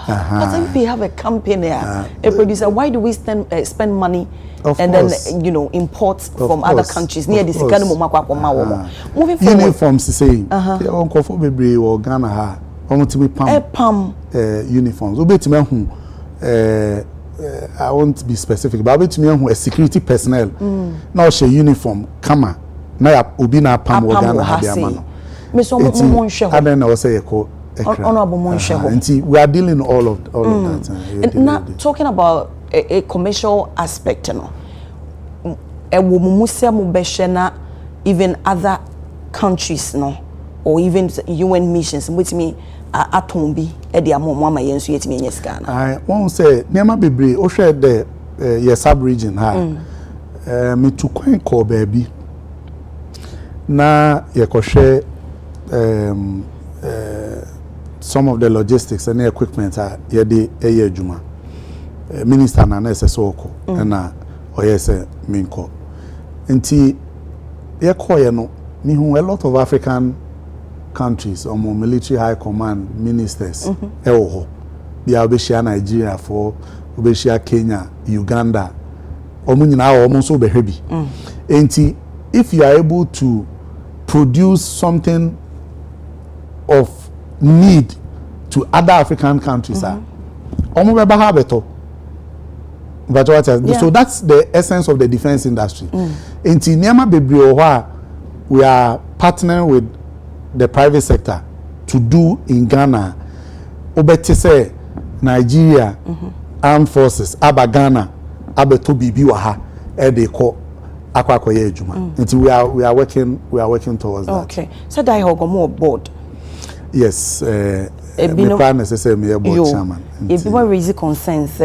But if we have a company, a producer, why do we spend money and course. Then import from other countries near this kind of moving forward? Uniforms saying, uncomfortable baby or Ghana ha, to be pam uniforms. I won't be specific, but to me a security personnel now she uniform kama na ya obi na pam wo Ghana ha dia mano me so mo nhwe I don't know say eko honorable mo nhwe ho we are dealing all of that now talking about a commercial aspect e wo mumusem mo be hwe na even other countries no or even UN missions with me atombi e de amoma ma yenso yetimi enye sika na I won't say nema bebre o hwe de ye sub region ha me to kwan ko baby na ye ko hwe some of the logistics and the equipment ye de eye adwuma minister na na so oko na o ye se minko nti ye ko ye no me hu a lot of African countries or more military high command ministers ewo bia obeshia Nigeria for obeshia Kenya Uganda omunyina omo so behwebi enti if you are able to produce something of need to other African countries omo be ba beto but what so that's the essence of the defense industry enti niama bebre o ho we are partnering with the private sector to do in Ghana. Obeti say Nigeria armed forces aba Ghana abeto bibi wa ha e de ko akwa ye adwuma. Until we are working towards that. Okay. So that you go more board. Yes, me plan necessary me board chairman. If you raise concerns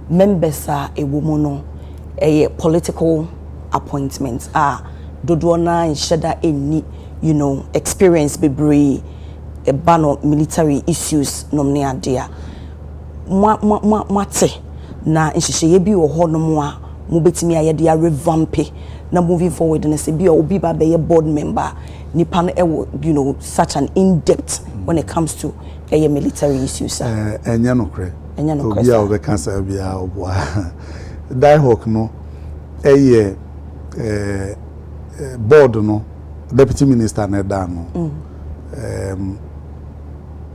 members are a woman a political appointments dodo na nsheda eni experience bebre a ban of military issues nomne adea mate na nhihye bi wo ho no mo a mo betimi ayede ya revamp na moving forward na se bi obi ba be board member nipa no such an in-depth when it comes to military issues enya no kre obi a obe cancer bia obo die hawk no board no deputy minister Nedano,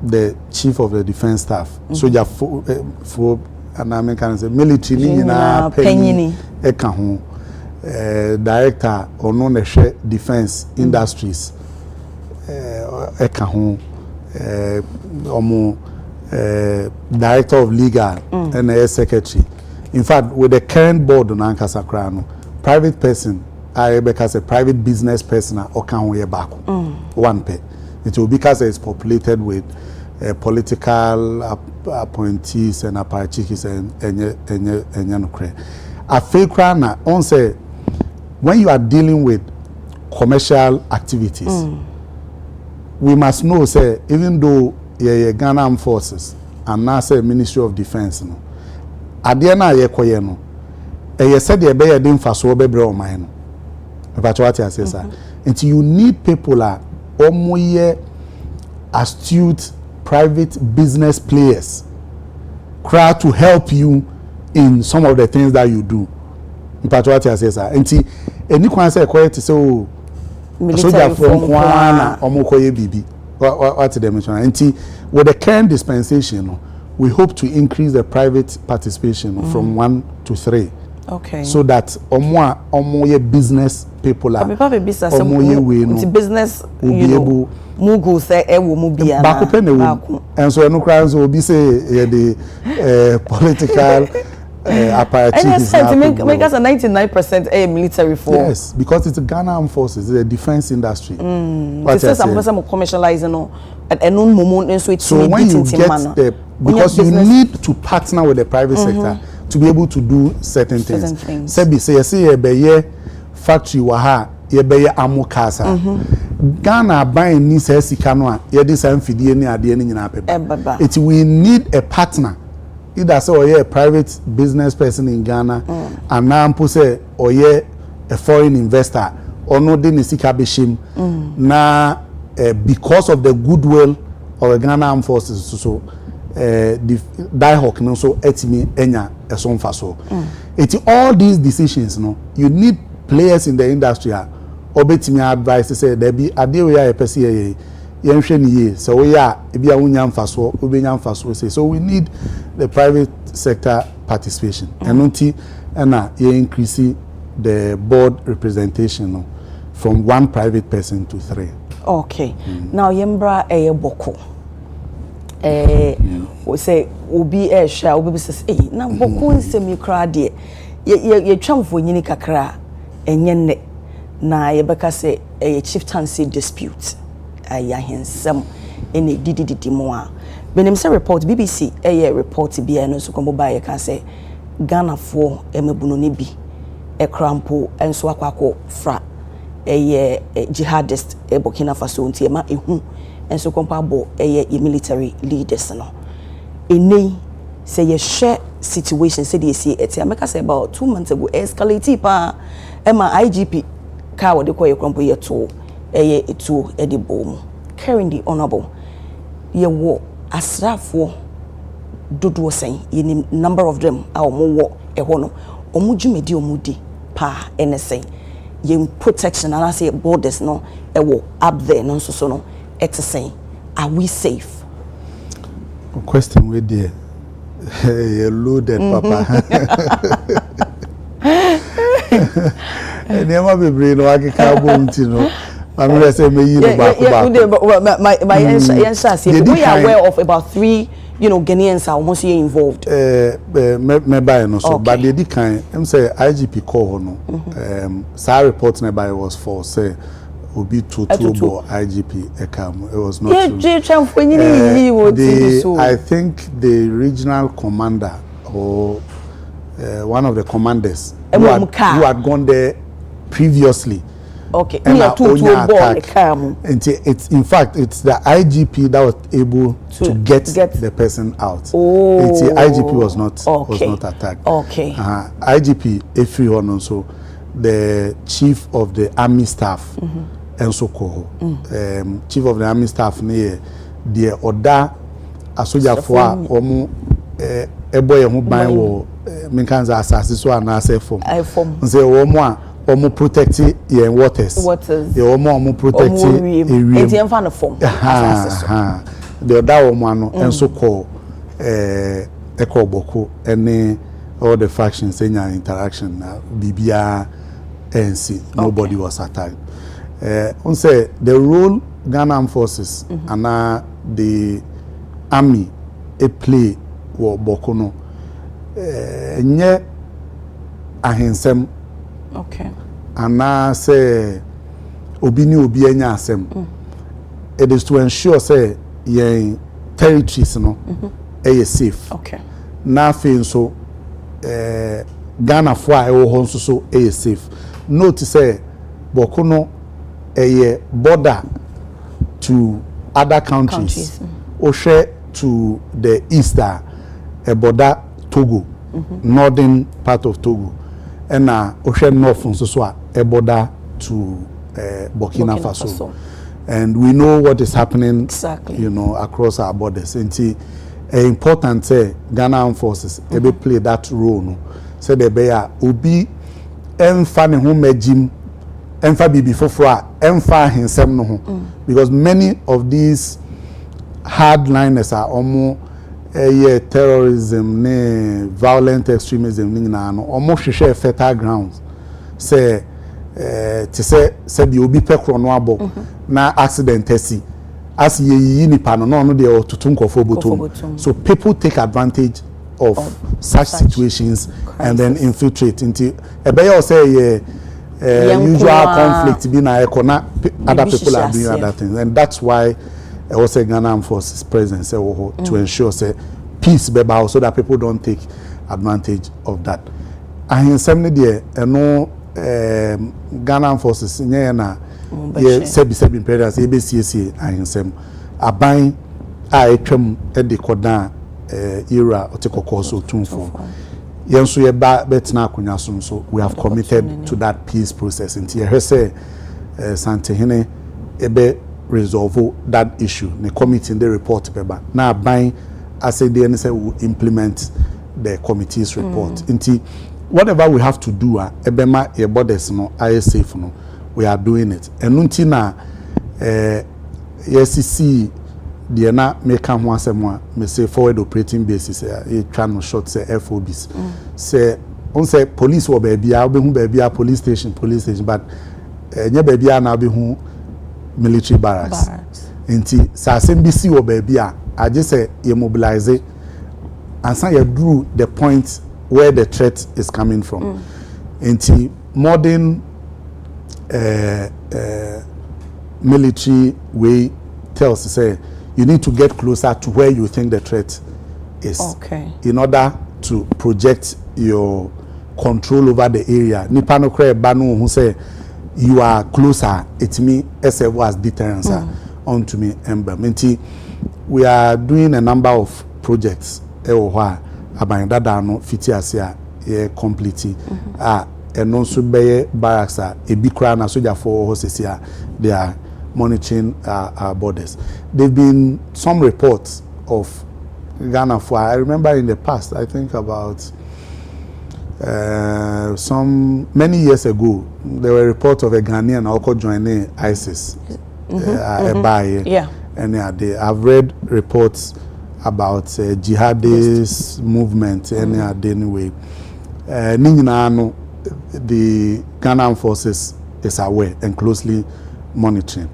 the chief of the defense staff, soldier for and I can say military na penny ekaho director or non defense industries ekaho director of legal and a secretary. In fact, with the current board on Ankasa Krano, private person because a private business person or can we back one pay. It will because it's populated with political appointees and apparatchiks and a fake crana on say when you are dealing with commercial activities, we must know say even though Ghana Armed Forces and now say Ministry of Defense no adiana ye koye no said the be yedin faso bebre o man no but what I say sir until you need people astute private business players try to help you in some of the things that you do mpatwati asesa enti eni kwan say quiet say o soldier from kwana omokoye bibi what the mention enti with the current dispensation we hope to increase the private participation from 1 to 3. Okay. So that omo business people are business will be able mugu say e wo mu bia na back and so no crowds will be say the political apparatus and make us a 99% a military force. Yes, because it's Ghana Armed Forces, it's a defense industry. This is some person commercializing and no moment so it's so when you get because you need to partner with the private sector to be able to do certain things. Sebi say you be factory waha you be amukasa. Ghana buying ni say sika no a ye dey say mfidie ni ade ni nyina pepa. It we need a partner. Either say or a private business person in Ghana and now mpo say or a foreign investor or no dey ni sika be shim na because of the goodwill of the Ghana Armed Forces so the diehawk no so etimi enya esonfa so it all these decisions no you need players in the industry obetimi advice say there be ade we ya pese ye yenhwe ni ye so we ya e bia wonya mfaso obenya mfaso say so we need the private sector participation and until na ye increase the board representation no, from 1 private person to 3. Okay. Now yembra boko we say obi share obi says na boko nsem yekra de ye twamfo nyini kakra enye ne na ye beka say chieftaincy dispute ya hensem ene dididi mo a benim say report BBC report bia no so kombo ba ye ka say Ghana fo emebuno ne bi ekrampo enso akwako fra jihadist Burkina Faso nti ma ehu enso kompabo military leaders no eni say ye share situation say dey see it make say about 2 months ago escalate pa IGP ka wo de koye krompo ye to etu edibom carrying the honorable ye wo asrafo dodo sen ye number of them a omo wo eho no omo dwumedi omo di pa enesen ye protection and I say borders no ewo up there no so no exercise are we safe? Question with there you loaded papa never be brain no akeka bomti no I'm going to say me back my answer we are aware of about 3 Ghanaians are almost involved me buy no so but the kind am say IGP call no sir report nearby was for say obi to IGP ekam it was not true. I think the regional commander or one of the commanders who had gone there previously. Okay. And it's in fact it's the IGP that was able to get the person out. Oh. The IGP was not attacked. Okay. IGP Efri Honon, so the chief of the army staff and so chief of the army staff near the Oda Asoja Fwa omu eboye hu ban wo minkanza asase so anase form. Nse omo omo protect your waters. The omo protect area. Enti enfa no form. The Oda omo ano enso ko ekoboko ene all the factions enya interaction na bibia NC nobody was attacked. On say the role Ghana Armed Forces and the army play wo bokono nye ahensem okay and say obi ni obi enya asem it is to ensure say your territories no safe okay na fe so Ghana fo a ewo ho so safe note say bokono border to other countries. Oshe to the east a border Togo, northern part of Togo, and Oshe north so a border to Burkina Faso. And we know what is happening across our borders. And it's important say Ghana Armed Forces play that role. No, say the bear obi emfa ne ho magim emfa bibi foforo a emfa hensem no ho because many of these hardliners are almost terrorism ne violent extremism ni na no almost hwehwe fertile grounds say to say the obi pekro no abo na accident asi as ye nipa no no dey otutun kofo botom so people take advantage of such situations and then infiltrate into ebe say usual conflict be na ekona other people are doing other things and that's why also Ghana Armed Forces presence to ensure say peace be about so that people don't take advantage of that. And some there no Ghana Armed Forces na sebi imperials EBCC and some aban a etwam e de kodan era otekoko so tunfo yenso ye ba betina akonya so we have committed to that peace process until you say Santehene ebe resolve that issue. The committee in the report paper. Now buying as a DNS will implement the committee's report. Until whatever we have to do, ebema e borders no, ISAF no, we are doing it. And until now, SEC the na make am one semwa me say forward operating basis e try no short say FOBs. Say on say police wo baby a obehu baby a police station but nya baby a na obehu military barracks. Inti sa SMBC or baby I just say you mobilize and say you drew the point where the threat is coming from. Inti modern military way tells say you need to get closer to where you think the threat is in order to project your control over the area. Nipa no kre banu who say you are closer, it me serve as deterrence onto me ember. We are doing a number of projects about that no fitiasia completely and also be barracks a big crown soldier for horses here. They are monitoring our borders. There've been some reports of Ghana for I remember in the past, I think about some many years ago, there were reports of a Ghanaian also joining ISIS. And I've read reports about jihadist movement anyway. The Ghana Armed Forces is aware and closely monitoring.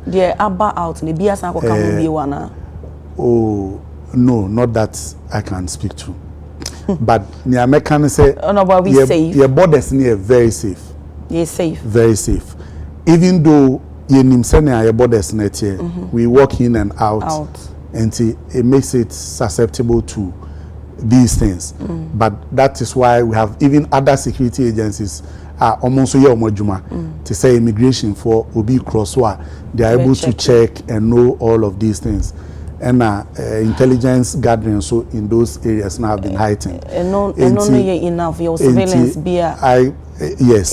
Oh no, not that I can speak to. But the Americans say your borders near very safe. Yes, safe. Very safe. Even though your borders net here, we walk in and out. And it makes it susceptible to these things. But that is why we have even other security agencies are almost to say immigration for Obi Crosswa. They are able to check and know all of these things. And intelligence gathering so in those areas now have been heightened. And no enough your surveillance be yes.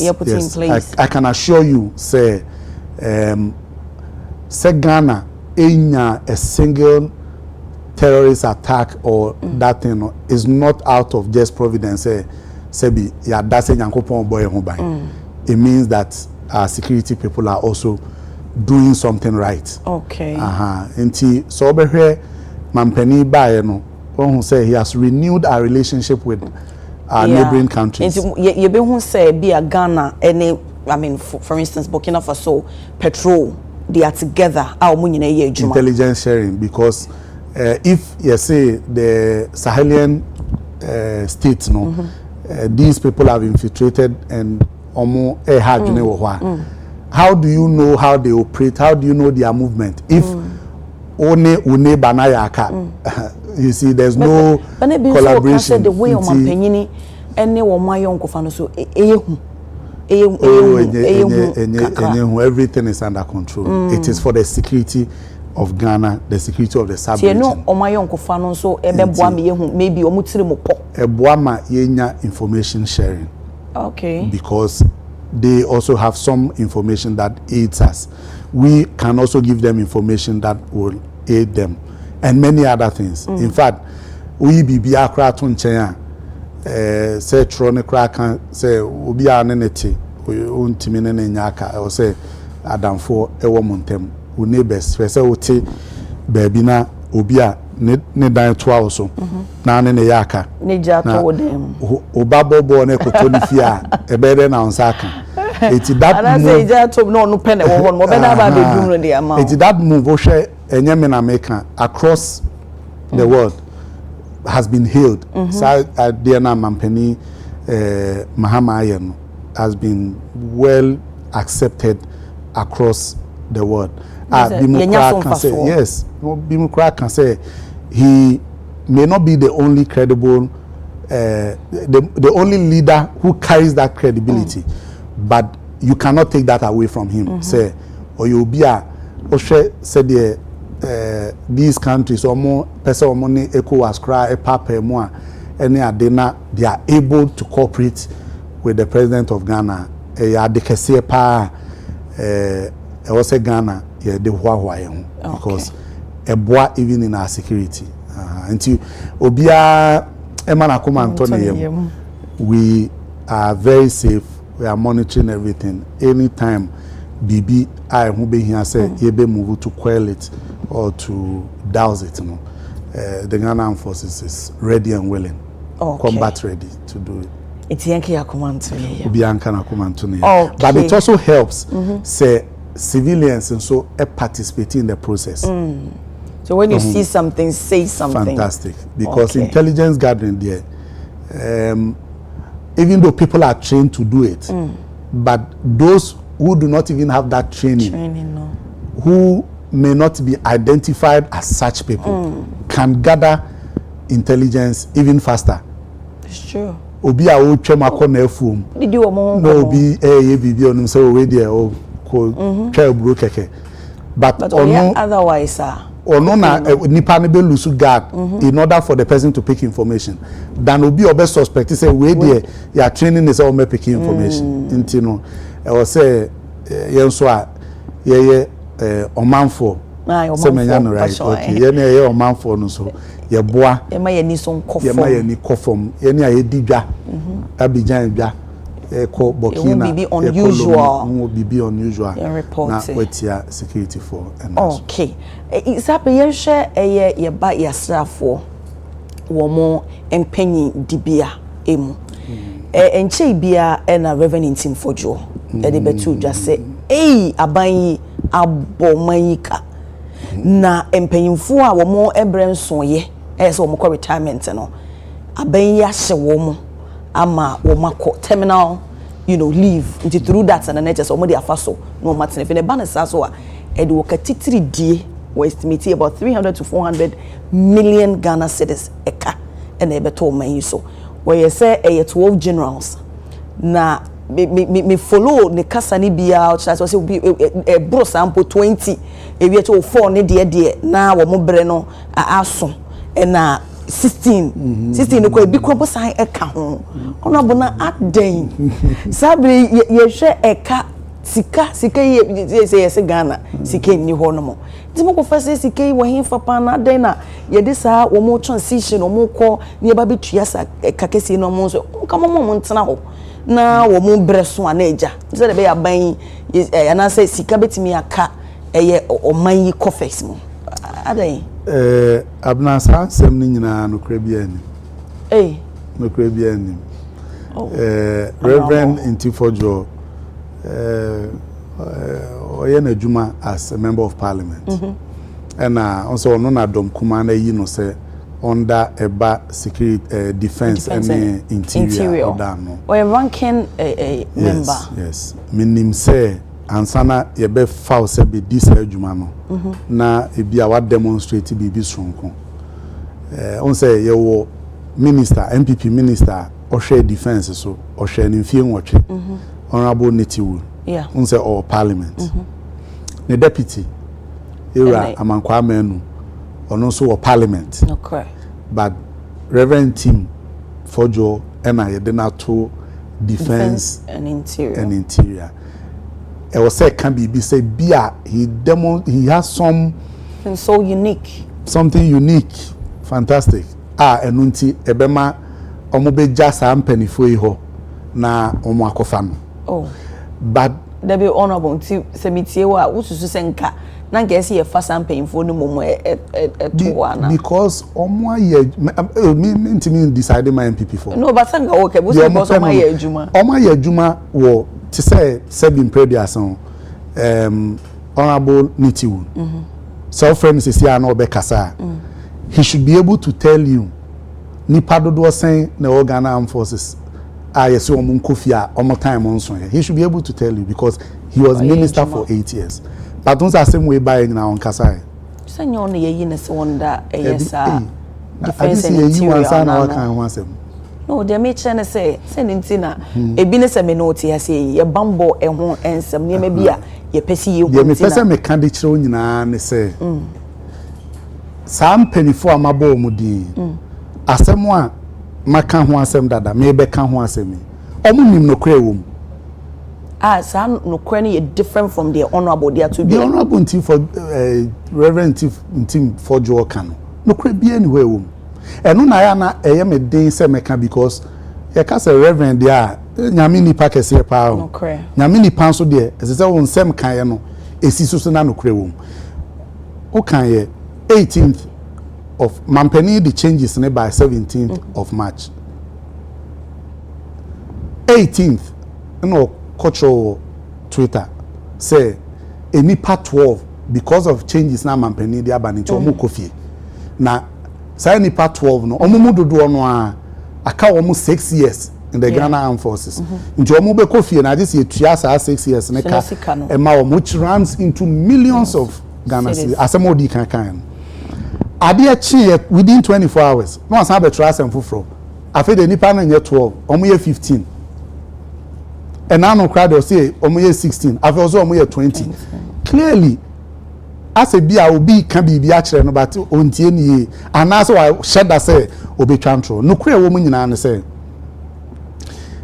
I can assure you, say Ghana a single terrorist attack or that thing is not out of just providence. Sebi ya that's a boy. It means that our security people are also doing something right. Okay. Inti so over here, Mampeni Baye no, who say he has renewed our relationship with our neighboring countries. You be who say be a Ghana any I mean for instance Burkina Faso petrol they are together our intelligence sharing because if you say the Sahelian states these people have infiltrated and how do you know how they operate? How do you know their movement? If one banayaka, you see, there's no collaboration. The way of my any my uncle so everything is under control. It is for the security of Ghana, the security of the sub-region. So maybe information sharing. Okay. Because they also have some information that aids us. We can also give them information that will aid them, and many other things. In fact, we be akra to nchen say trone kra kan say obi anenete untimi ne nyaka o say adamfo ewo montem wo neighbors say wote baabi na obi a ne dan to also na ne yaka ne ja to dem obabobo na ekoto ni fi a ebede na onsaka eti that move say ja to no pen e wo ho mo be na ba be dum no dey ama eti that move o hwe enye me na America across the world has been hailed. Diana Mampeni Mahama Ayen has been well accepted across the world. Bimukra can say yes. Bimukra can say he may not be the only credible, the only leader who carries that credibility, but you cannot take that away from him. Say, or you'll be a Oshe said these countries or more person or money ECOWAS cry a papa more any adena they are able to cooperate with the president of Ghana. Adekye Nsroma was a Ghana the because a boy even in our security until Obia Emana Antony we are very safe. We are monitoring everything anytime. BB I who be here say you be move to quell it or to douse it, you know. The Ghana forces is ready and willing, combat ready to do it. It's Yankee Akumanto. Bianca Akumanto. But it also helps say civilians and so participate in the process. So when you see something, say something. Fantastic, because intelligence gathering there, even though people are trained to do it, but those who do not even have that training who may not be identified as such people can gather intelligence even faster. It's true. Obi a o twem akona afum. No obi bibi onum say we there o ko twa bro keke. But otherwise ono na nipa ne be lose guard in order for the person to pick information. Than obi obe suspect say we there your training is all me pick information. Inti no I was say yenso a ye omanfo se menya no right okay ye na ye omanfo no so ye boa ye ma ye ni so nkofom ye ma ye ni kofom ye ni aye didwa Abidjan dwa ko Burkina be unusual be unusual na wetia security for and okay isape ye hwe ye ba yasrafo wo mo empanyi dibia emu enche bia na revenue team fojo e de betu just say aban abomanyika na empanyimfo a wo mo ebrenso ye so wo mo retirement no aban ya hye wo mo ama wo makọ terminal leave into through that and then just wo mo de afa so no matene fe ne ba ne sa so a e de wo katitiri die we estimate about 300 to 400 million Ghana cedis eka and e beto man so where you say 12 generals na me follow ne kasa ni bia o chase say be bro sample 20 e wi to 4 ne de na wo mo bre no aso na 16 ko bi ko bosan eka ho ono bona aden sabre ye hwe eka sika ye say Ghana sika ni ho no mo dimo ko fa say sika wo hin fa pa na den na ye de sa wo mo transition wo mo ko ne ba bi tua sa eka kesi no mo so ka mo ntena ho na wo mu breso anaja se de be aban ana say sika betimi aka eye oman yi coffees mu adan abna sa sem ni nyina no kra bia ni no kra bia ni Reverend Intifojo oye na juma as a member of parliament and also ono na dom kuma na yi no say under eba security defense and interior order no or a ranking member yes minim say ansana ye be foul say be this adwuma no na e bia wa demonstrate bi stronko on say ye wo minister MPP minister or share defense so or share in fie nwotwe honorable Netiwu on say or parliament the deputy era amankwa menu or also a parliament okay but Reverend Tim Fojo and I did not to defense and interior it was said can be say bia he has something so unique fantastic enunti ebema omobe jasa ampanifo ho na omo akofa no but there be honorable to semitie wa ususu senka na ngesi ye fasa mpanyimfo no momo to because omo ye me decide my MPP for no but sanga okay because omo ye adwuma wo to say sebin previous honorable Nitiwu self friends is here na obekasa he should be able to tell you nipa dodo saying na Ghana Armed Forces yes omo nkofia omo time on so he should be able to tell you because he was minister for 8 years but don't say same way by na on kasa say nyo na yeyi ne se wonda yesa defense and interior na no they me chene say ninti na ebi ne se me no tie ase ye bambo eho ensem ne ma bia ye pesi ye kuntina ye me pese me kan de kire nyina ne se sam penifo amabo mu di asem a maka ho asem dada me be ka ho asem omu nim no kra wom sa no kra ne different from the honorable there to be the honorable team for reverend team for jo kan no kra bi anywhere wom eno na ya na eye me den se meka because ye ka say reverend there nyame ni pa kese pa o nyame ni pa so de ese se won sem kan ye no esi so na no kra wom o kan ye 18th of Mampeni the changes by 17th of March. 18th, no cultural Twitter say any part 12 because of changes na Mampeni the abani chomu kofi. Na say any part 12 no omumu dodo no aka almost 6 years in the Ghana Armed Forces. Nti omu be kofi na just yetua sa 6 years ne ka e ma which runs into millions of Ghana cedis. Asemodi kan. Ade chi within 24 hours no asan be try asem foforo afi de nipa na nye 12 omo ye 15 and now no crowd say omo ye 16 afi also omo ye 20 clearly as a bia obi kan bi a kire no but ontie nie anaso wa sheda say obi twantro no kure wo mu nyina ne say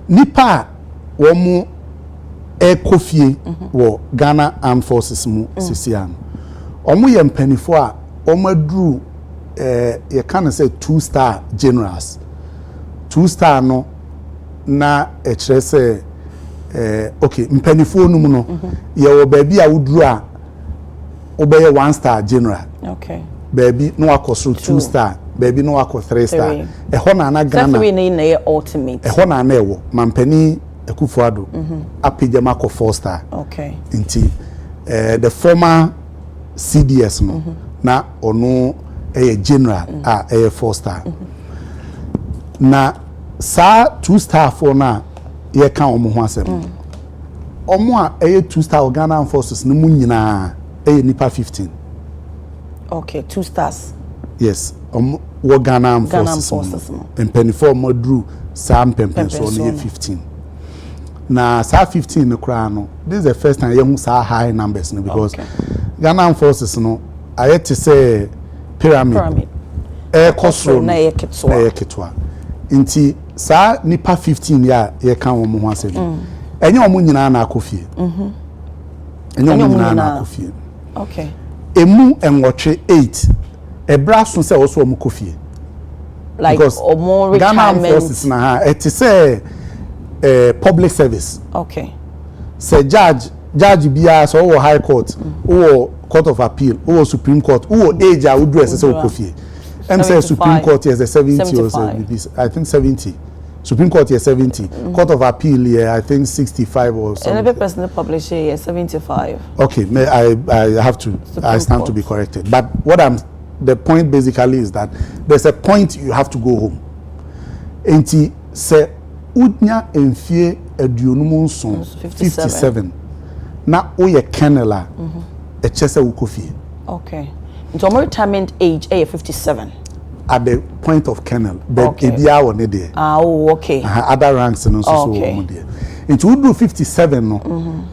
nipa wo mu ekofie wo Ghana Armed Forces mu sisian omo ye mpanifo a omadru you can say 2-star generals 2-star no na e kire say okay mpanifo no mu no ye wo baabi a wudru a obeye 1-star general okay baby no akosro 2-star baby no akọ 3-star e ho na na Ghana we na ye ultimate e ho na na ewo mampani Ekufuado apije mako 4-star okay nti the former CDS no na ono general a 4-star na sa 2-star for na ye kan omo ho asem omo a 2-star Ghana Armed Forces no mu nyina nipa 15 okay 2 stars yes wo Ghana Armed Forces mpenifor modru sa mpempenso no 15 na sa 15 no kra no this is the first time you sa high numbers no because Ghana Armed Forces no ayete say pyramid kosro na yeketwa nti sa nipa 15 ya ye kan wo ho asem enye omo nyina na akofie enye omo nyina na akofie okay emu enwotwe 8 ebra so say also omo kofie like omo Ghana Armed Forces na ha it say public service okay say judge bia so wo high court wo court of appeal wo supreme court wo age a wodu ese say kofie em say supreme court is 70 or so I think 70 Supreme Court is 70 court of appeal here I think 65 or something and every person publish here 75 okay I have to I stand to be corrected but the point basically is that there's a point you have to go home enti say udnya enfie aduonum nson 57 na oye kenela e chese ukofie okay into retirement age 57 at the point of kennel but ebia won there okay other ranks no so won there into we do 57 no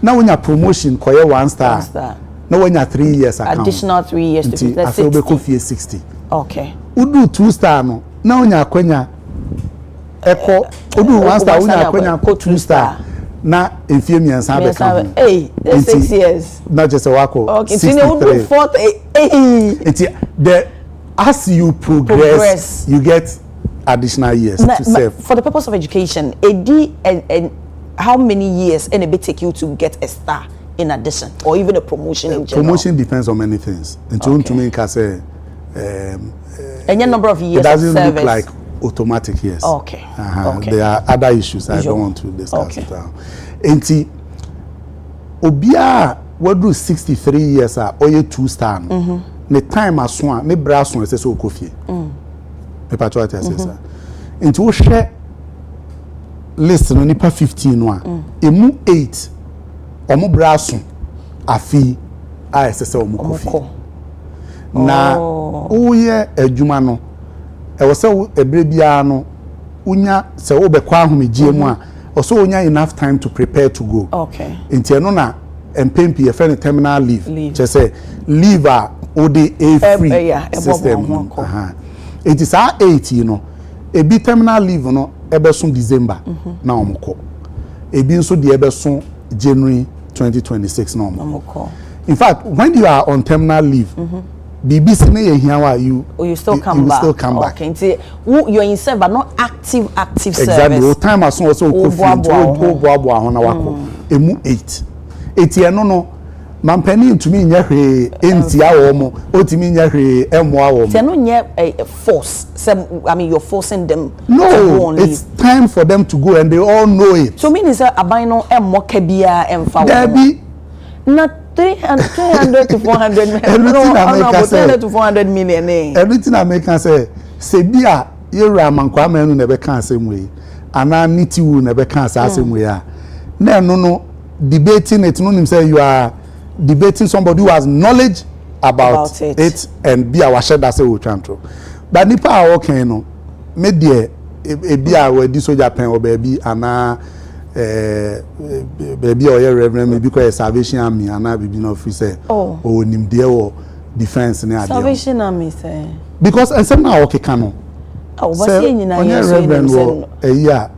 na when your promotion koye 1-star na when your 3 years account additional 3 years to be 60 okay we do 2-star no na when your akwanya eko we do 1-star when your akwanya 2-star na enfie miensa be kan hey 6 years not just a wako okay so you do 4 as you progress you get additional years to serve for the purpose of education edi how many years and it may take you to get a star in addition, or even a promotion in general? Promotion depends on many things. Until to me, can say, any number of years it doesn't of service. look like automatic yes. Okay. Okay. There are other issues I don't want to discuss it now. Enti obia what do 63 years or you 2-star. The time as one, ne brass one says so coffee. Me patrol says into we share list no nipa 15 one. Emu 8 omo brass afi a says so coffee. Na uye adwuma no e wo se ebre bia no unya se wo be kwa ahomegye mu a also unya enough time to prepare to go. Okay. Nti no na empempi e friend terminal leave. Che say leave a odi a free system. It is our 8 you know. E bi terminal leave no ebeso December na omko. E bi nso de ebeso January 2026 na omko. In fact, when you are on terminal leave, BBC you still come back. Still come back. Okay, you're in service, but not active service. Exactly. O time as soon as you go emu 8. 8 no. Mampeni to me nyahwe enti awomo. O to me nyahwe emo awomo. They no nye force. I mean, you're forcing them. No, it's time for them to go, and they all know it. So meaning say abino emo kebia emfa. There be not 300 to 400 million. Everything I make 300 to 400 million. Everything I make can say, Sebia, Yera Mankwa Menu never can same way. And I need you never can say same way. No, debating it, no, say you are debating somebody who has knowledge about it and be our shed as a will. But Nipa, okay, no, media, a beer where this soldier pen or baby, and baby or your reverend maybe because Salvation Army and I be no officer or nim there or defense in Salvation Army say because and some now okay cano but say you know reverend yeah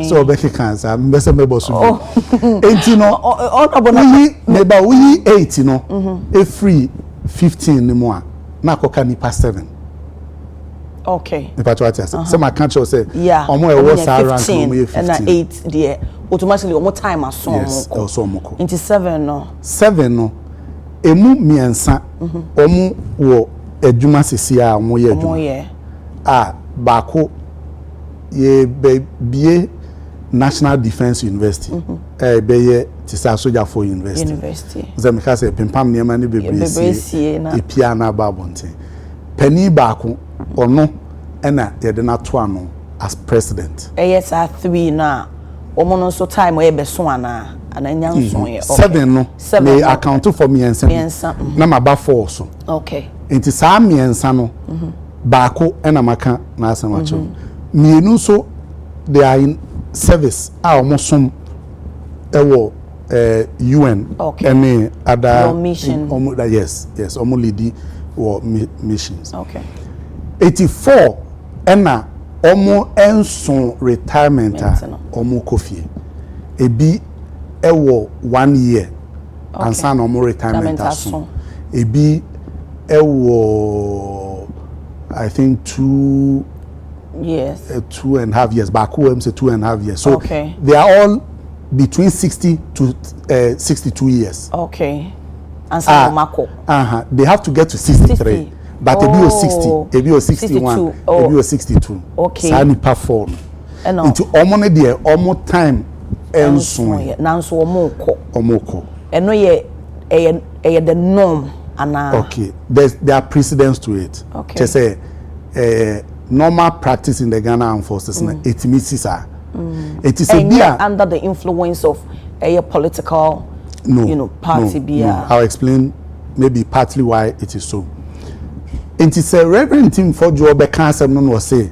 so Becky cancer I'm best member so and you know we 8 you know a free 15 more na koka nipa 7. Okay. If I try to say, some I can't say, yeah, almost 15 and 8 there. Automatically, more time as so. Yes, also moko. Into 7 no. 7 no. Emu miensa. Omu wo edwuma sisia omu ye edwuma. Ah, bako ye be National Defense University. Be ye tisa soldier for university. Zemeka say pimpam niema ni bebresi. Epia na babonte. Penny bako ono ena yede na to ano as president. Yes, 3 na. Omo no so time we be so ana ananya nso ye. 7 no. May account for me ensa. Na maba 4 so. Okay. Enti saa me ensa no. Baako ena maka na asamacho. Mienu so they are in service. Omo som ewo UN any other mission. Yes, omo lead or missions. Okay. 84 ena omo enso retirement omo kofie ebi ewo 1 year ansa na omo retirement aso ebi ewo I think 2 years 2.5 years back who say 2.5 years so they are all between 60 to 62 years. Okay. Ansa mako they have to get to 63. But ebi o 60, ebi o 61, ebi o 62. Okay. Sani perform. Into omo ne de omo time enso. Nanso omo ko. Eno ye the norm ana. Okay. There are precedents to it. Okay. Just say normal practice in the Ghana Armed Forces na etimisi it is a beer under the influence of a political party beer. I'll explain maybe partly why it is so. It is a reverend team for job cancer no say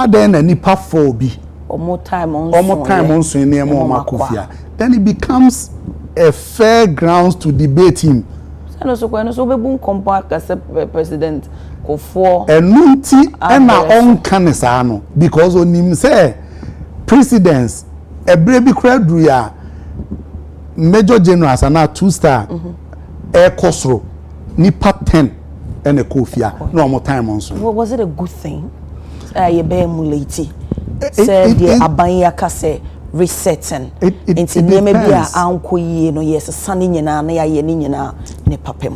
then a nipa for be more time on so near more makufia then it becomes a fair grounds to debate him and also when so be compact as president go for enunti na on kanisa no because onim say presidents ebre bi kra duru ya major generals na 2-star air kosro nipa 10 and a kofia no more time on so. Was it a good thing? You be emulating. Say the abanya kase resetting. It depends. It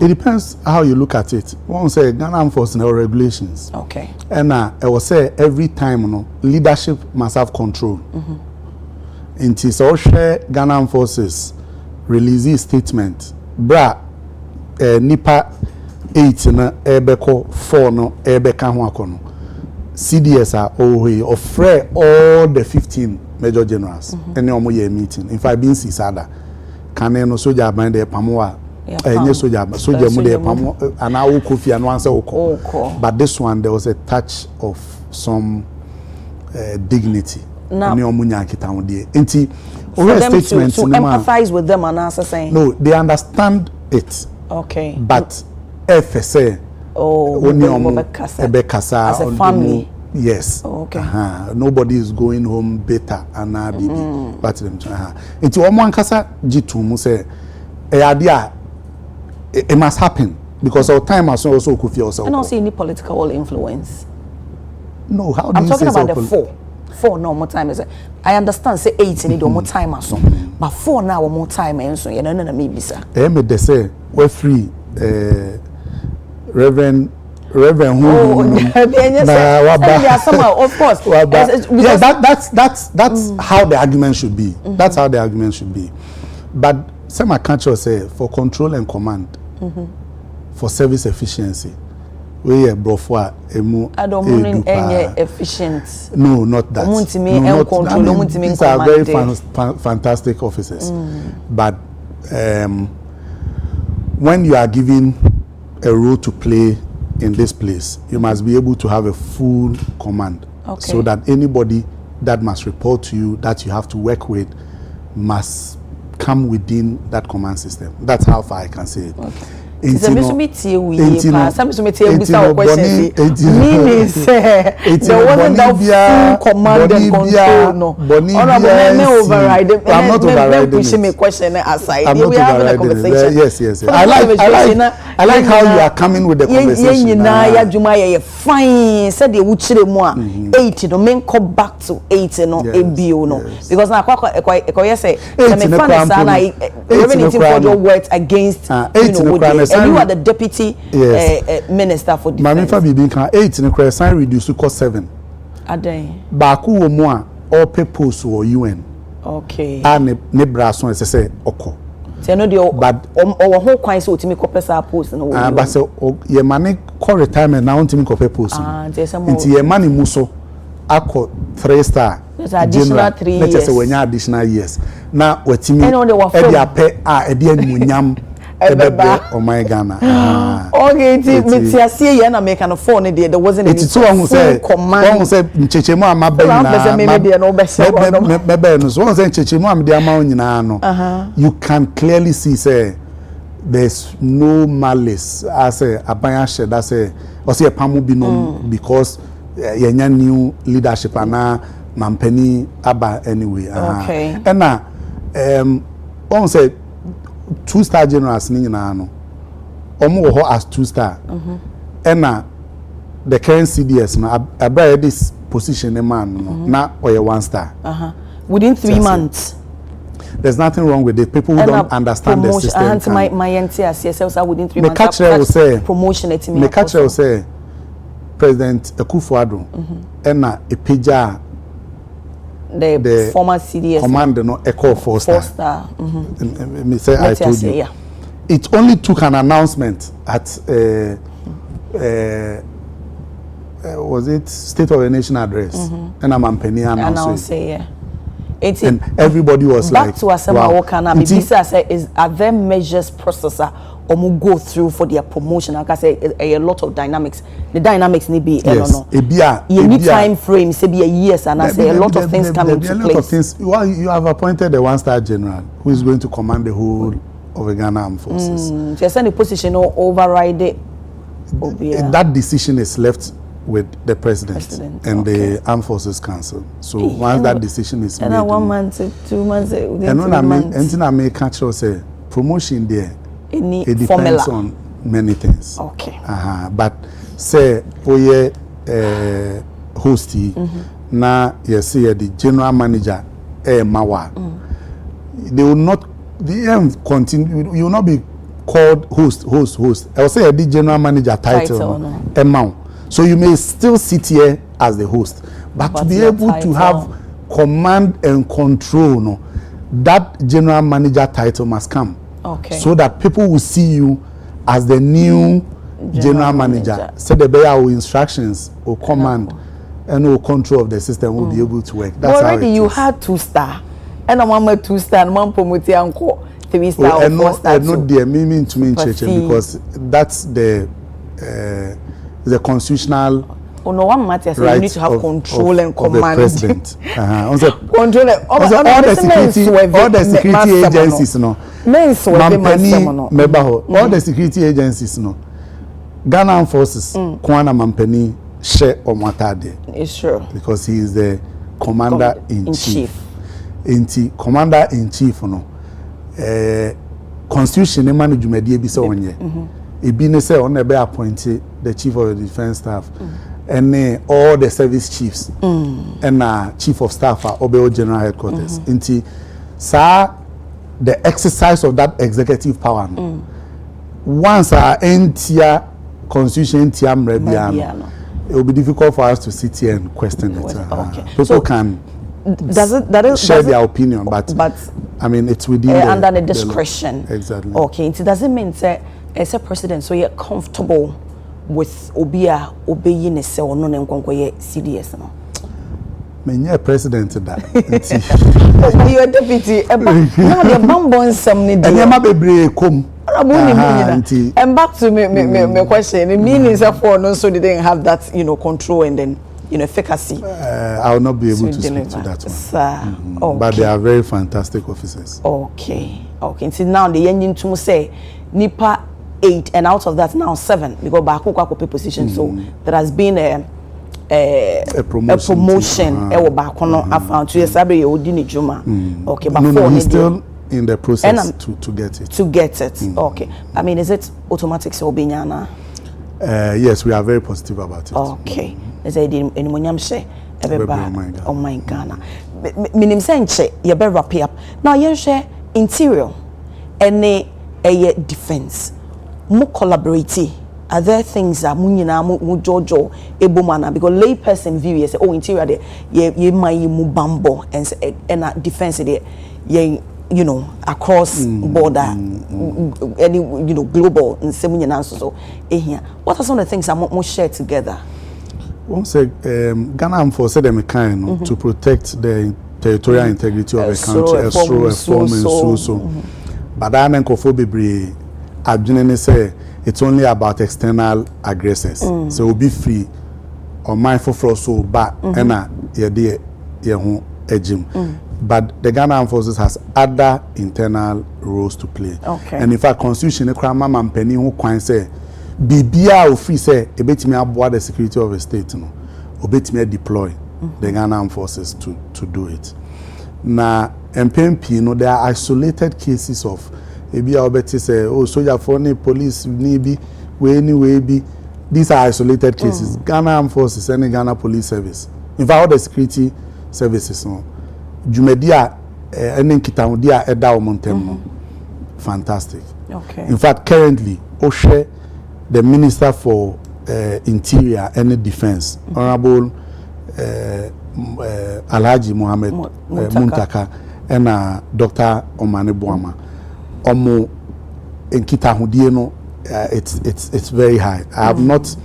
depends how you look at it. One say Ghana Armed Forces no regulations. Okay. And I will say every time leadership must have control. It is all share Ghana Armed Forces release a statement. Bra nipa 8 na ebeko 4 no ebeka ho akono. CDS are offer all the 15 major generals. Any omo ye meeting. In fact, being Sisada, can no soldier bind the pamoa. Any soldier mu de pamo and I will Kofi and one say oko. But this one there was a touch of some dignity. Now, for them to empathize with them and answer saying no, they understand it. Okay. But FSA as a family. Yes. Okay. Nobody is going home better and baby. But them into one kasa G2 say it must happen because our time has also could feel also. I don't see any political influence. No, how do I'm you talking say about the 4 no more time. I understand say 8 need more time so. But 4 now more time and so you know maybe sir. They say we're free Reverend who of course. Yeah, that's how the argument should be. That's how the argument should be. But some Contractual say for control and command, for service efficiency, we are brofwa emu. I don't mean any efficient. No, not that. These are very fantastic officers. But when you are given a role to play in this place, you must be able to have a full command, so that anybody that must report to you, that you have to work with, must come within that command system. That's how far I can say it. There wasn't that full command and control. No, I'm not overriding. I'm not overriding. Me question aside. We are having a conversation. Yes. I like how you are coming with the conversation. Fine. Said they would chile more 8. No, men come back to 8. No, ABO no. Because now, I say, I'm a fan of for your words against and you are the deputy minister for defense. Mami Fabi can 8 in the sign reduce to cost 7. Ade. Baku wo mo a all papers or UN. Okay. And ne braso e say oko. Say no dey but our whole kwan say otimi ko pesa post no. But say ye mane call retirement na otimi ko post. Nti ye mane mu so akọ 3-star. Additional 3 years. Let's say when you additional years. Na watimi e dey ape e dey animunyam oh my Ghana. Okay, me na make an phone there wasn't any command. One say nchechemu amabe na maybe no so one say nchechemu am dey ama nyina no. You can clearly see say there's no malice as abanya shed that say or say pamu binom because yenya new leadership ana mampani aba anyway. Okay. And na one say 2-star generals ni nyina no omo ho as 2-star and the current CDS no abra this position man no na oye 1-star within 3 months. There's nothing wrong with it. People who don't understand the system and my NTS yourself within 3 months will say promotion it me the catcher will say President Akufo-Addo and Epija the former CDS commander no echo 4-star. Me say I told you. Yeah. It only took an announcement at was it State of the Nation address and I'm Penny announced it. And everybody was back like to Asema is are there measures processor or go through for their promotion? Like I say a lot of dynamics. The dynamics need be you need time frames, say be a years and I say a lot of things come into place. A lot of things. Well, you have appointed a 1-star general who is going to command the whole of the Ghana Armed Forces. So send the position or override it. That decision is left with the president and the Armed Forces Council. So once that decision is made, 1 month, 2 months, and when I make Contractual say promotion there, it depends formula on many things. Okay. But say hosty na you see the general manager mawa. They will not continue. You will not be called host. I will say the general manager title no. So you may still sit here as the host, but to be able to have command and control, no, that general manager title must come. Okay. So that people will see you as the new general manager. So the bear instructions or command and no control of the system will be able to work. That's already how it you is. had 2-star, and a one 2-star, and one promote uncle 3-star or 4-star. Not the meaning to me church because that's the constitutional. Oh no, one matter. So you need to have control and command. Of the president. Control. All the security agencies, no. All the security agencies, no. Ghana forces, Kwana Mampeni, share or Matade. It's true. Because he is the commander in chief. Commander in chief, no. Constitution, the man Jumedi Bisa onye. Ibine say on the appointed the chief of the defense staff. And all the service chiefs and chief of staff are Obeo General Headquarters. Inti, sir, the exercise of that executive power. Once our entire constitution it will be difficult for us to sit here and question it. People can share their opinion, but I mean it's within under the discretion. Exactly. Okay, it doesn't mean say as a president, so you're comfortable with obia obeying a cell no nkonkwe CDS no. Menye president that. You are deputy. Now the bambon some need. Enyama bebre kom. And back to me question. The meaning is for no so they didn't have that control and then efficacy. I will not be able to speak to that one. Okay. But they are very fantastic officers. Okay. So now the engine to say nipa 8 and out of that now 7 because back to position. So there has been a promotion. Back on I found 2 years ago Odini Juma. Okay, but no, he's still in the process to get it. To get it. Okay. I mean, is it automatic so Binyana? Yes, we are very positive about it. Okay. Is it in Munyam she everybody oh my Ghana. Minim senche you better wrap up. Now you share interior and a defense. More collaborative. Are there things that munyina mu jojo ebomana because lay person view you say oh interior there ye mai mu bambo and defense there ye across border any global and munyina so here what are some of the things that more share together? One say Ghana for said them kind to protect the territorial integrity of a country so but I am bebre adwene say it's only about external aggressors. So we'll be free or mindful for so but but the Ghana Armed Forces has other internal roles to play. Okay. And in fact, Constitution and penny who can say Bibia or free say a bit me aboard the security of a state no or bit me deploy the Ghana Armed Forces to do it. Now MPMP there are isolated cases of maybe I'll bet say, oh, soldier for any police maybe way be. These are isolated cases. Ghana Armed Forces and Ghana Police Service. In fact, all the security services, no. Jumedia and Kitaudia Eda Montem. Fantastic. Okay. In fact, currently, Oshe, the Minister for Interior and Defense, Honorable Alhaji Mohammed Muntaka and Dr. Omane Boama. Omo enkita hodie no it's very high. I have not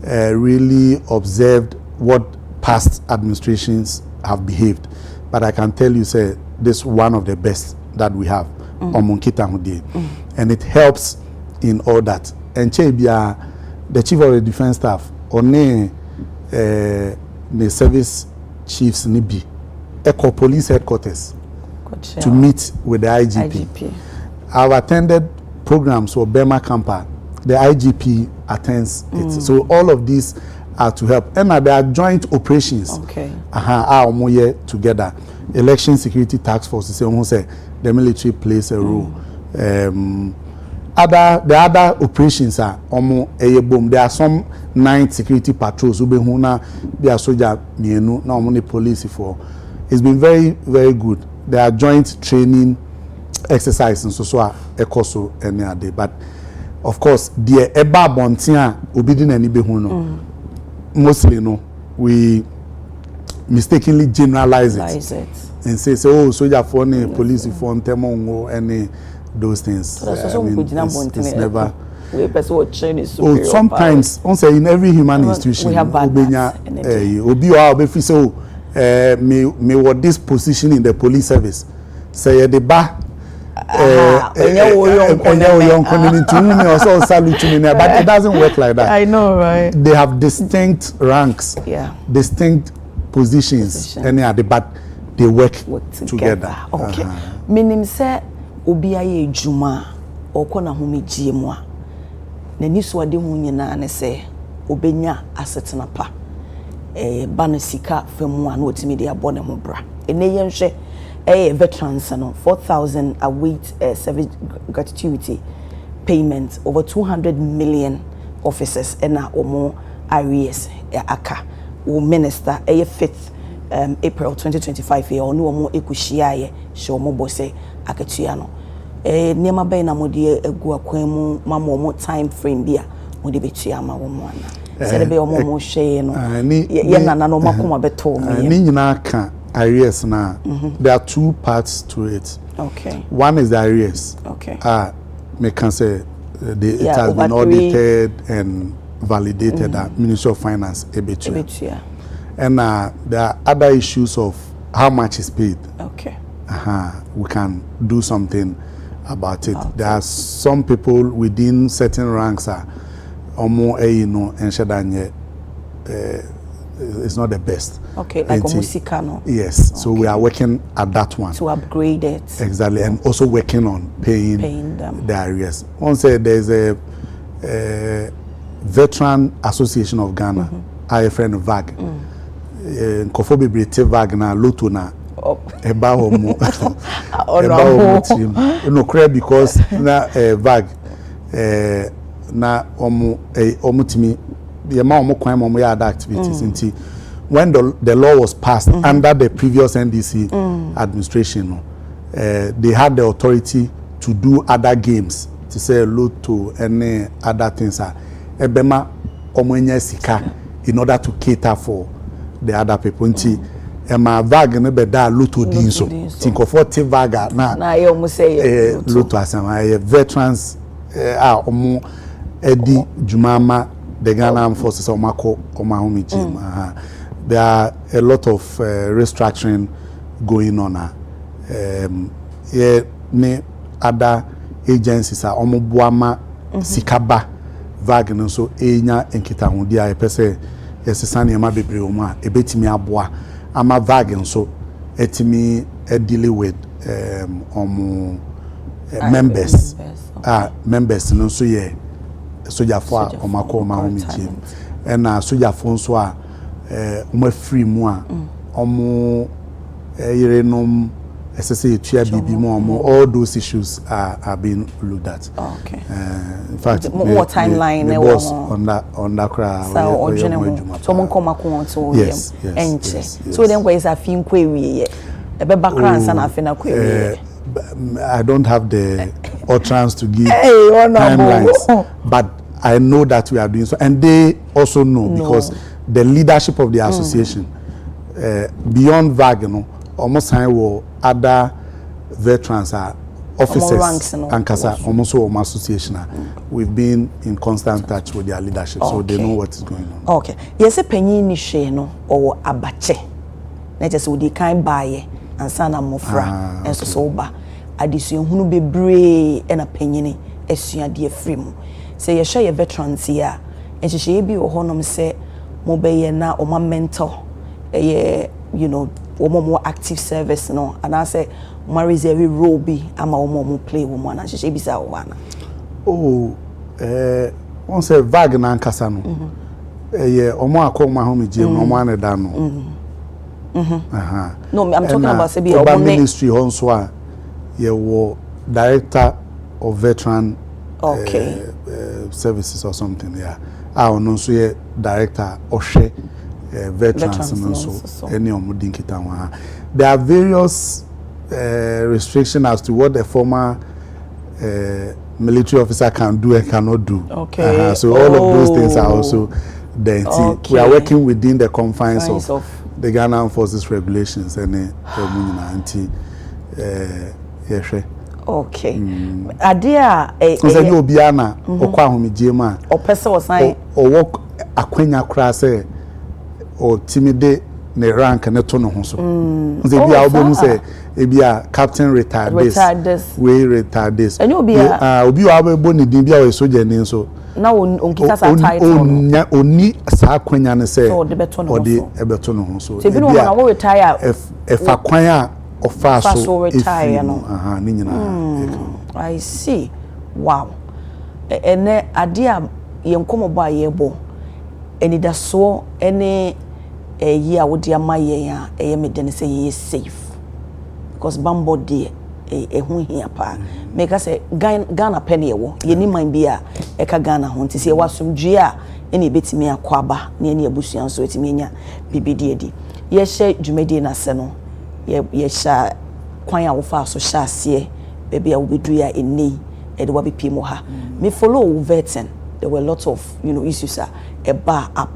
really observed what past administrations have behaved, but I can tell you say this one of the best that we have omo enkita hodie and it helps in all that. And Chebia the chief of the defense staff one the service chiefs nibi eco police headquarters to meet with the IGP. I've attended programs for Burma Campa. The IGP attends it. So all of these are to help. And there are joint operations. Okay. Together. Election security task force say the military plays a role. The other operations are boom. There are some 9 security patrols who be soldier mienu na police for it's been very, very good. There are joint training exercises so ekoso any other. But of course, the eba bontia obidin any be no. Mostly no, we mistakenly generalize it and say oh soldier for any police for temo any those things. It's never. Sometimes also in every human institution we have bad me what this position in the police service say the bar but it doesn't work like that. I know, right? They have distinct ranks, distinct positions, but they work together. Okay. Meaning say obi aye ejuma okona home giemwa na ni so ade hu nyina ne se obenya asetena pa banosika famu an otimi de abone ho bra ene yenhwe veterans no 4,000 await service gratuity payment over 200 million officers ena omo arrears aka o minister 5th April 2025 ye onu omo ekuhia ye hye omo bose akatua no niema bɛn na mode egu akwan mu mama omo time frame bia mode betua ma wo mo ana se de be omo mo hwe no ye nana no makoma beto mo ye ni nyina ka arrears na there are two parts to it. Okay. One is the arrears. Okay. Me can say it has been audited and validated at Ministry of Finance ebetua. And there are other issues of how much is paid. Okay. We can do something about it. There are some people within certain ranks are almost and it's not the best. Okay, like Omusikano. Yes, so we are working at that one to upgrade it. Exactly, and also working on paying them the arrears. One said there's a Veteran Association of Ghana, IFN VAG. Nkofo bebrete VAG na loto na eba homo no credit because na VAG na omo timi the amount of crime on other activities. When the law was passed under the previous NDC administration, they had the authority to do other games, to say lotto and other things. Ebema omwenye sika in order to cater for the other people. Ema VAG ne beda lotto dinso. Think of what VAG na ye omo say lotto asama veterans omo edi jumama the Ghana Armed Forces omako omahumi gym. There are a lot of restructuring going on. Ne other agencies are omobuama sikaba VAG no so enya enkita hodi a pese yesesane ma bebre oma ebetimi aboa ama VAG nso etimi deal with members members no so ye soldier for omako mahumi gym and soldier for nso a free mu a omo yerenom SSA tua bibi mu all those issues are being looked at. Okay. In fact, more timeline the boss on that crowd. So mon come akon so yes. So then where is a film query? A background and afina query. I don't have the utterance to give timelines, but I know that we are doing so, and they also know because the leadership of the association, beyond VAG, almost other veterans are officers and Kasa, almost all association. We've been in constant touch with their leadership, so they know what is going on. Okay. Yes, a penny ni sheno or abache. Let us would kind buy and sana mofra and so sober. Addition who be brave and a penny as you are dear free. Say you share your veterans here, and she be or honor say mobile na or my mentor, you know, or more active service no, and I say marries every role be I'm a more play woman and she be sa one. Oh, on say VAG na Kasano. Or more call my home gym, no one dano. No, I'm talking about say be a ministry on swa. You director of veteran services or something. Yeah, I know so director Oshe veterans and so any omudinki there are various restrictions as to what the former military officer can do and cannot do. Okay. So all of those things are also there. Okay. We are working within the confines of the Ghana Armed Forces regulations and okay. Adia say obiana okwa homejema o pese o sign o work akwanya kra say o timide ne rank ne to no ho so say bia obemu say e bia captain retired this we retired this obi wa bo ne din bia o soldier ni so na onkita sa title oni sa akwanya ne say o de beto no ho so se bi no na wo retire e fa kwan a ofa so retire no ni nyina I see. Wow. Ene adia yenkomo ba yebo enidaso ene yi a wodi amaye ya eye medene say ye safe because bambo de hu hia pa make us Ghana penny ewo yeni man bia eka Ghana ho nti se wasomdwe a ene betimi akwaba na ene abusuan so etimi enya bibidi edi ye hye dwumedi na se no ye sha kwan a wo fa so sha ase baby I will be doing a knee and the wabi pimo ha. Me follow vetting. There were lots of issues a bar up.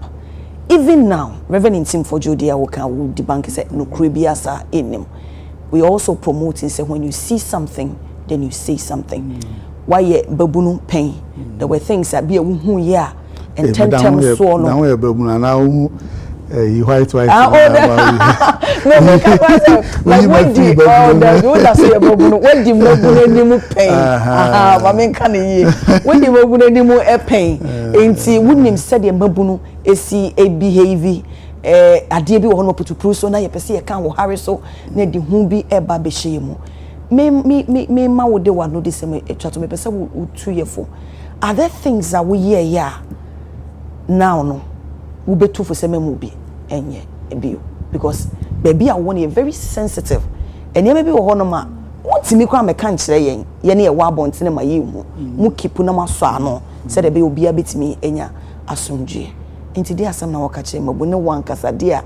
Even now, Reverend Tim for Judea will debunk say no crebiasa in him. We also promoting say when you see something, then you say something. Why ye babunu pain? There were things that be a who ya and 10 times so now we babuna now. You white no, like when the that's your babu when the babu ni mu pain wa men kan yi when the babu ni mu e pain enti wunim said the babu no esi e behave ade bi wo no putupru so na ye pese ye kan wo hare so na di hu bi e ba be hye mu me ma wo de wa no de se me twato me pese wo 2 year for are there things that we hear ya now no wo betu for se memu bi enye ebio because baby I want you very sensitive and you maybe wo hono ma wontimi kwa meka nkire yen ye ne ye wa abontene ma ye hu mu keep na maso ano se de be obi abetimi enya asomdwe enti de asam na waka kire mabu ne wankasa de a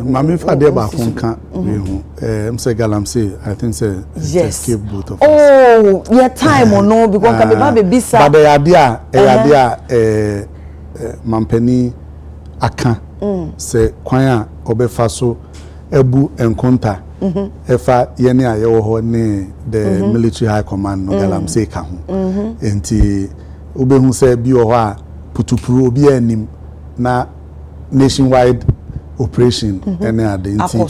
mama fa de ba fonka we hu say galam say I think say escape both of us your time or no because ka be ba be bisa but the idea mampani aka se kwan a obefa so ebu enkonta efa yene a yewo ho ne the military high command no galam say ka ho enti obehu se bi ho a putupuru obi anim na nationwide operation ene ade enti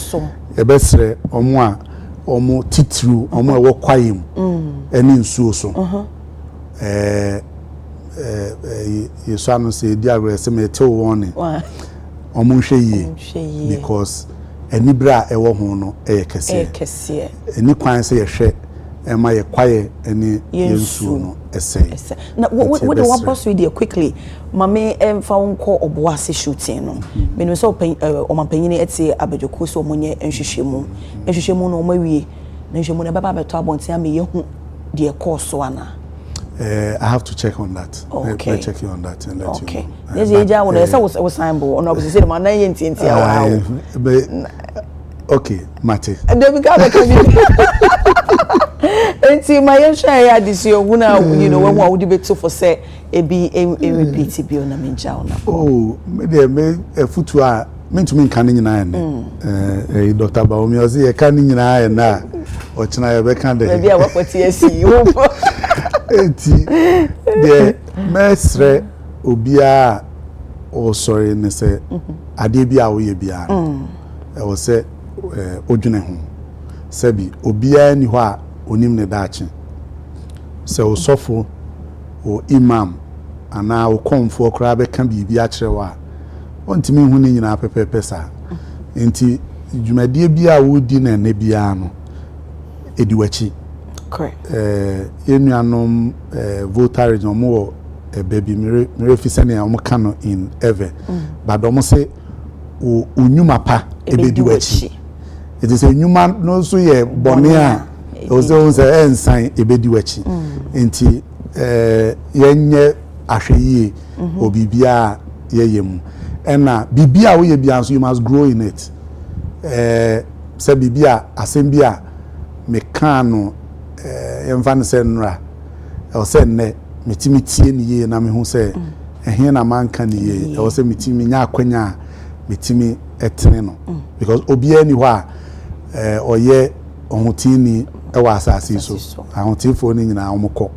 ebesre omo titru omo ewo kwayem ene nsuo so yesu anu say di aggressive me tell warning omo hwe because eni bra ewo ho no kese eni kwan say yehwe ema ye kwaye eni yensu no ese na what the one boss we there quickly mame emfa wonko oboase shooting no me no so omampanyini eti abedwoko so omonye nhwehwemu no omawie na nhwehwemu na baba beto abonten ame yehu de course ana I have to check on that. Okay. I'll check you on that and let you know. Yes, you want to say was signable or no? Because say man, okay, Mate. Then we got and see my share this year. When when would debate so for say a be a repeat be on a mincha. Oh, me a footwear. Mean to mean canning in iron. Dr. Baomi, I see a canning in iron now. Or tonight, I can't. Maybe I work with TSC. The mesre obia o sorry ne say ade bia wo ye bia e wo say odwene ho sabi obia ni ho a onim ne daache se o sofo o imam ana o konfo okra be kan bibia kire wa ontimi hu ni nyina pepepe sa enti dwumade bia wo di na ne bia no ediwachi correct yenuanom voter region mo baby mere fisane a mo kano in ever but omo say o unyuma pa ebedi wachi it is a nyuma no so ye bone a o say ensan ebedi wachi enti yenye ahweye obibia yeyem ena bibia wo ye bia so you must grow in it se bibia asembia me kan no emfa se nra e se nne metimi tie ni ye na me hu se ehia na manka ni ye e se metimi nya akwanya metimi etene no because obi ani ho a oye ohutini e wa asase so ahotifo ni nyina omko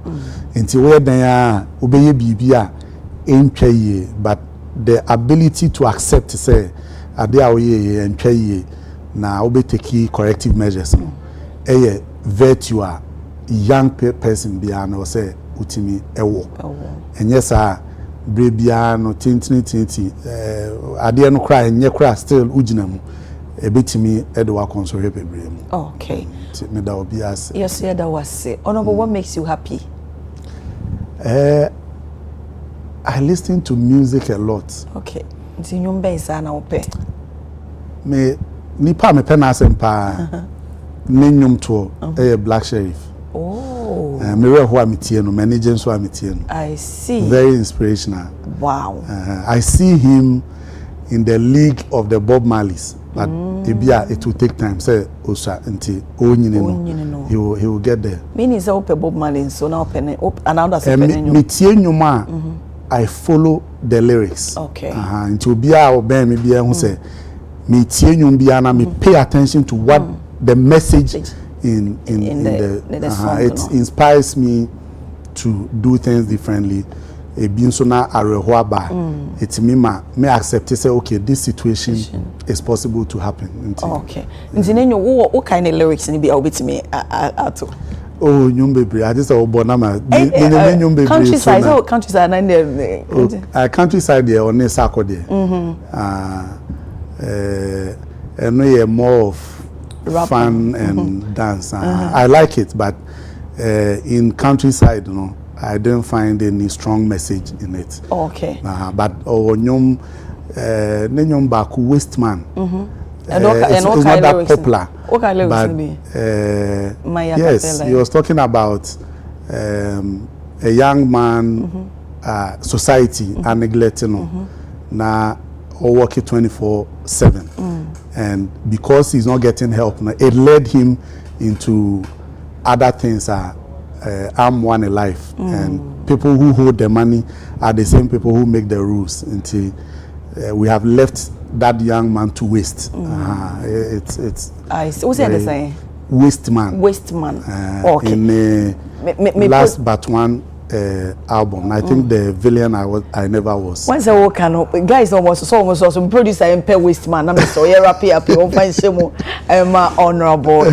enti we dan a obeye bibia entwa ye but the ability to accept say ade a oye entwa ye na obeteki corrective measures no virtue a young person bia no say utimi ewo enye sa bre bia no tintintinti ade no kra enye kra still ugina mu ebetimi edo console bebre mu. Okay, me da obi as yes, yeah, that was it. Honorable, what makes you happy? I listen to music a lot. Okay, nti nyumba isa na ope me nipa me pena sempa nenyum to Black Sheriff. Oh, me re ho ametie no manager so ametie no. I see. Very inspirational. Wow. I see him in the league of the Bob Marleys, but it will take time. Say Osa nti onyine no. He will get there. Meaning is ope Bob Marley so now pen another pen me tie nyuma I follow the lyrics. Okay. Nti obi a oben me bia hu say me tie nyum bia na me pay attention to what the message in the song, it inspires me to do things differently. E bi nso na areho ba it me accept say okay, this situation is possible to happen. Okay. Nti nenyo what kind of lyrics ni bia obetimi ato? Oh, nyum bebre. I just obona ma nyum bebre. Countryside, so countryside na there. Countryside there on Sako there. No, yeah, more of fun and dance. I like it, but in countryside, you know, I didn't find any strong message in it. Okay. But nyum baku Westman. It's not that popular. What kind of but yes, he was talking about a young man, society and neglecting na working 24/7, and because he's not getting help, it led him into other things. I'm one alive, and people who hold the money are the same people who make the rules. Until we have left that young man to waste. It's I see. What's the saying? Waste man. Waste man. Okay. In last but one album, I think the villain I never was. Once I walk on, guys almost also producer and pay waste man. I'm so happy on find shemo honorable.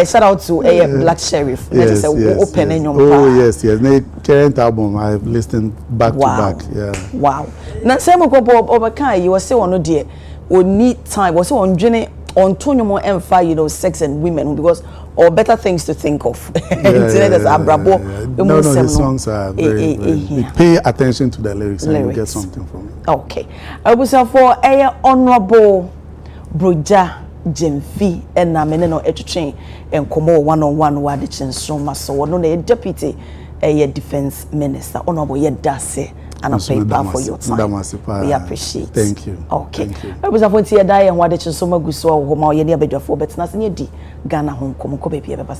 Shout out to Black Sheriff. Yes, open in your yes. The current album I've listened back to back. Yeah. Wow. Now same overkai you were say on dear we need time was on journey on more and sex and women because or better things to think of. No, the songs are very, very pay attention to the lyrics and you get something from it. Okay. I was for a honorable Broja Jemfi and Nameneno Etutrain and Como 101 Adekye Nsroma so no a deputy a defense minister honorable Yedase and a paper for your time. We appreciate. Thank you. Okay. I was about to die and Adekye Nsroma Guswa Homa Yedi Abedwa for but nothing Ghana home come baby ever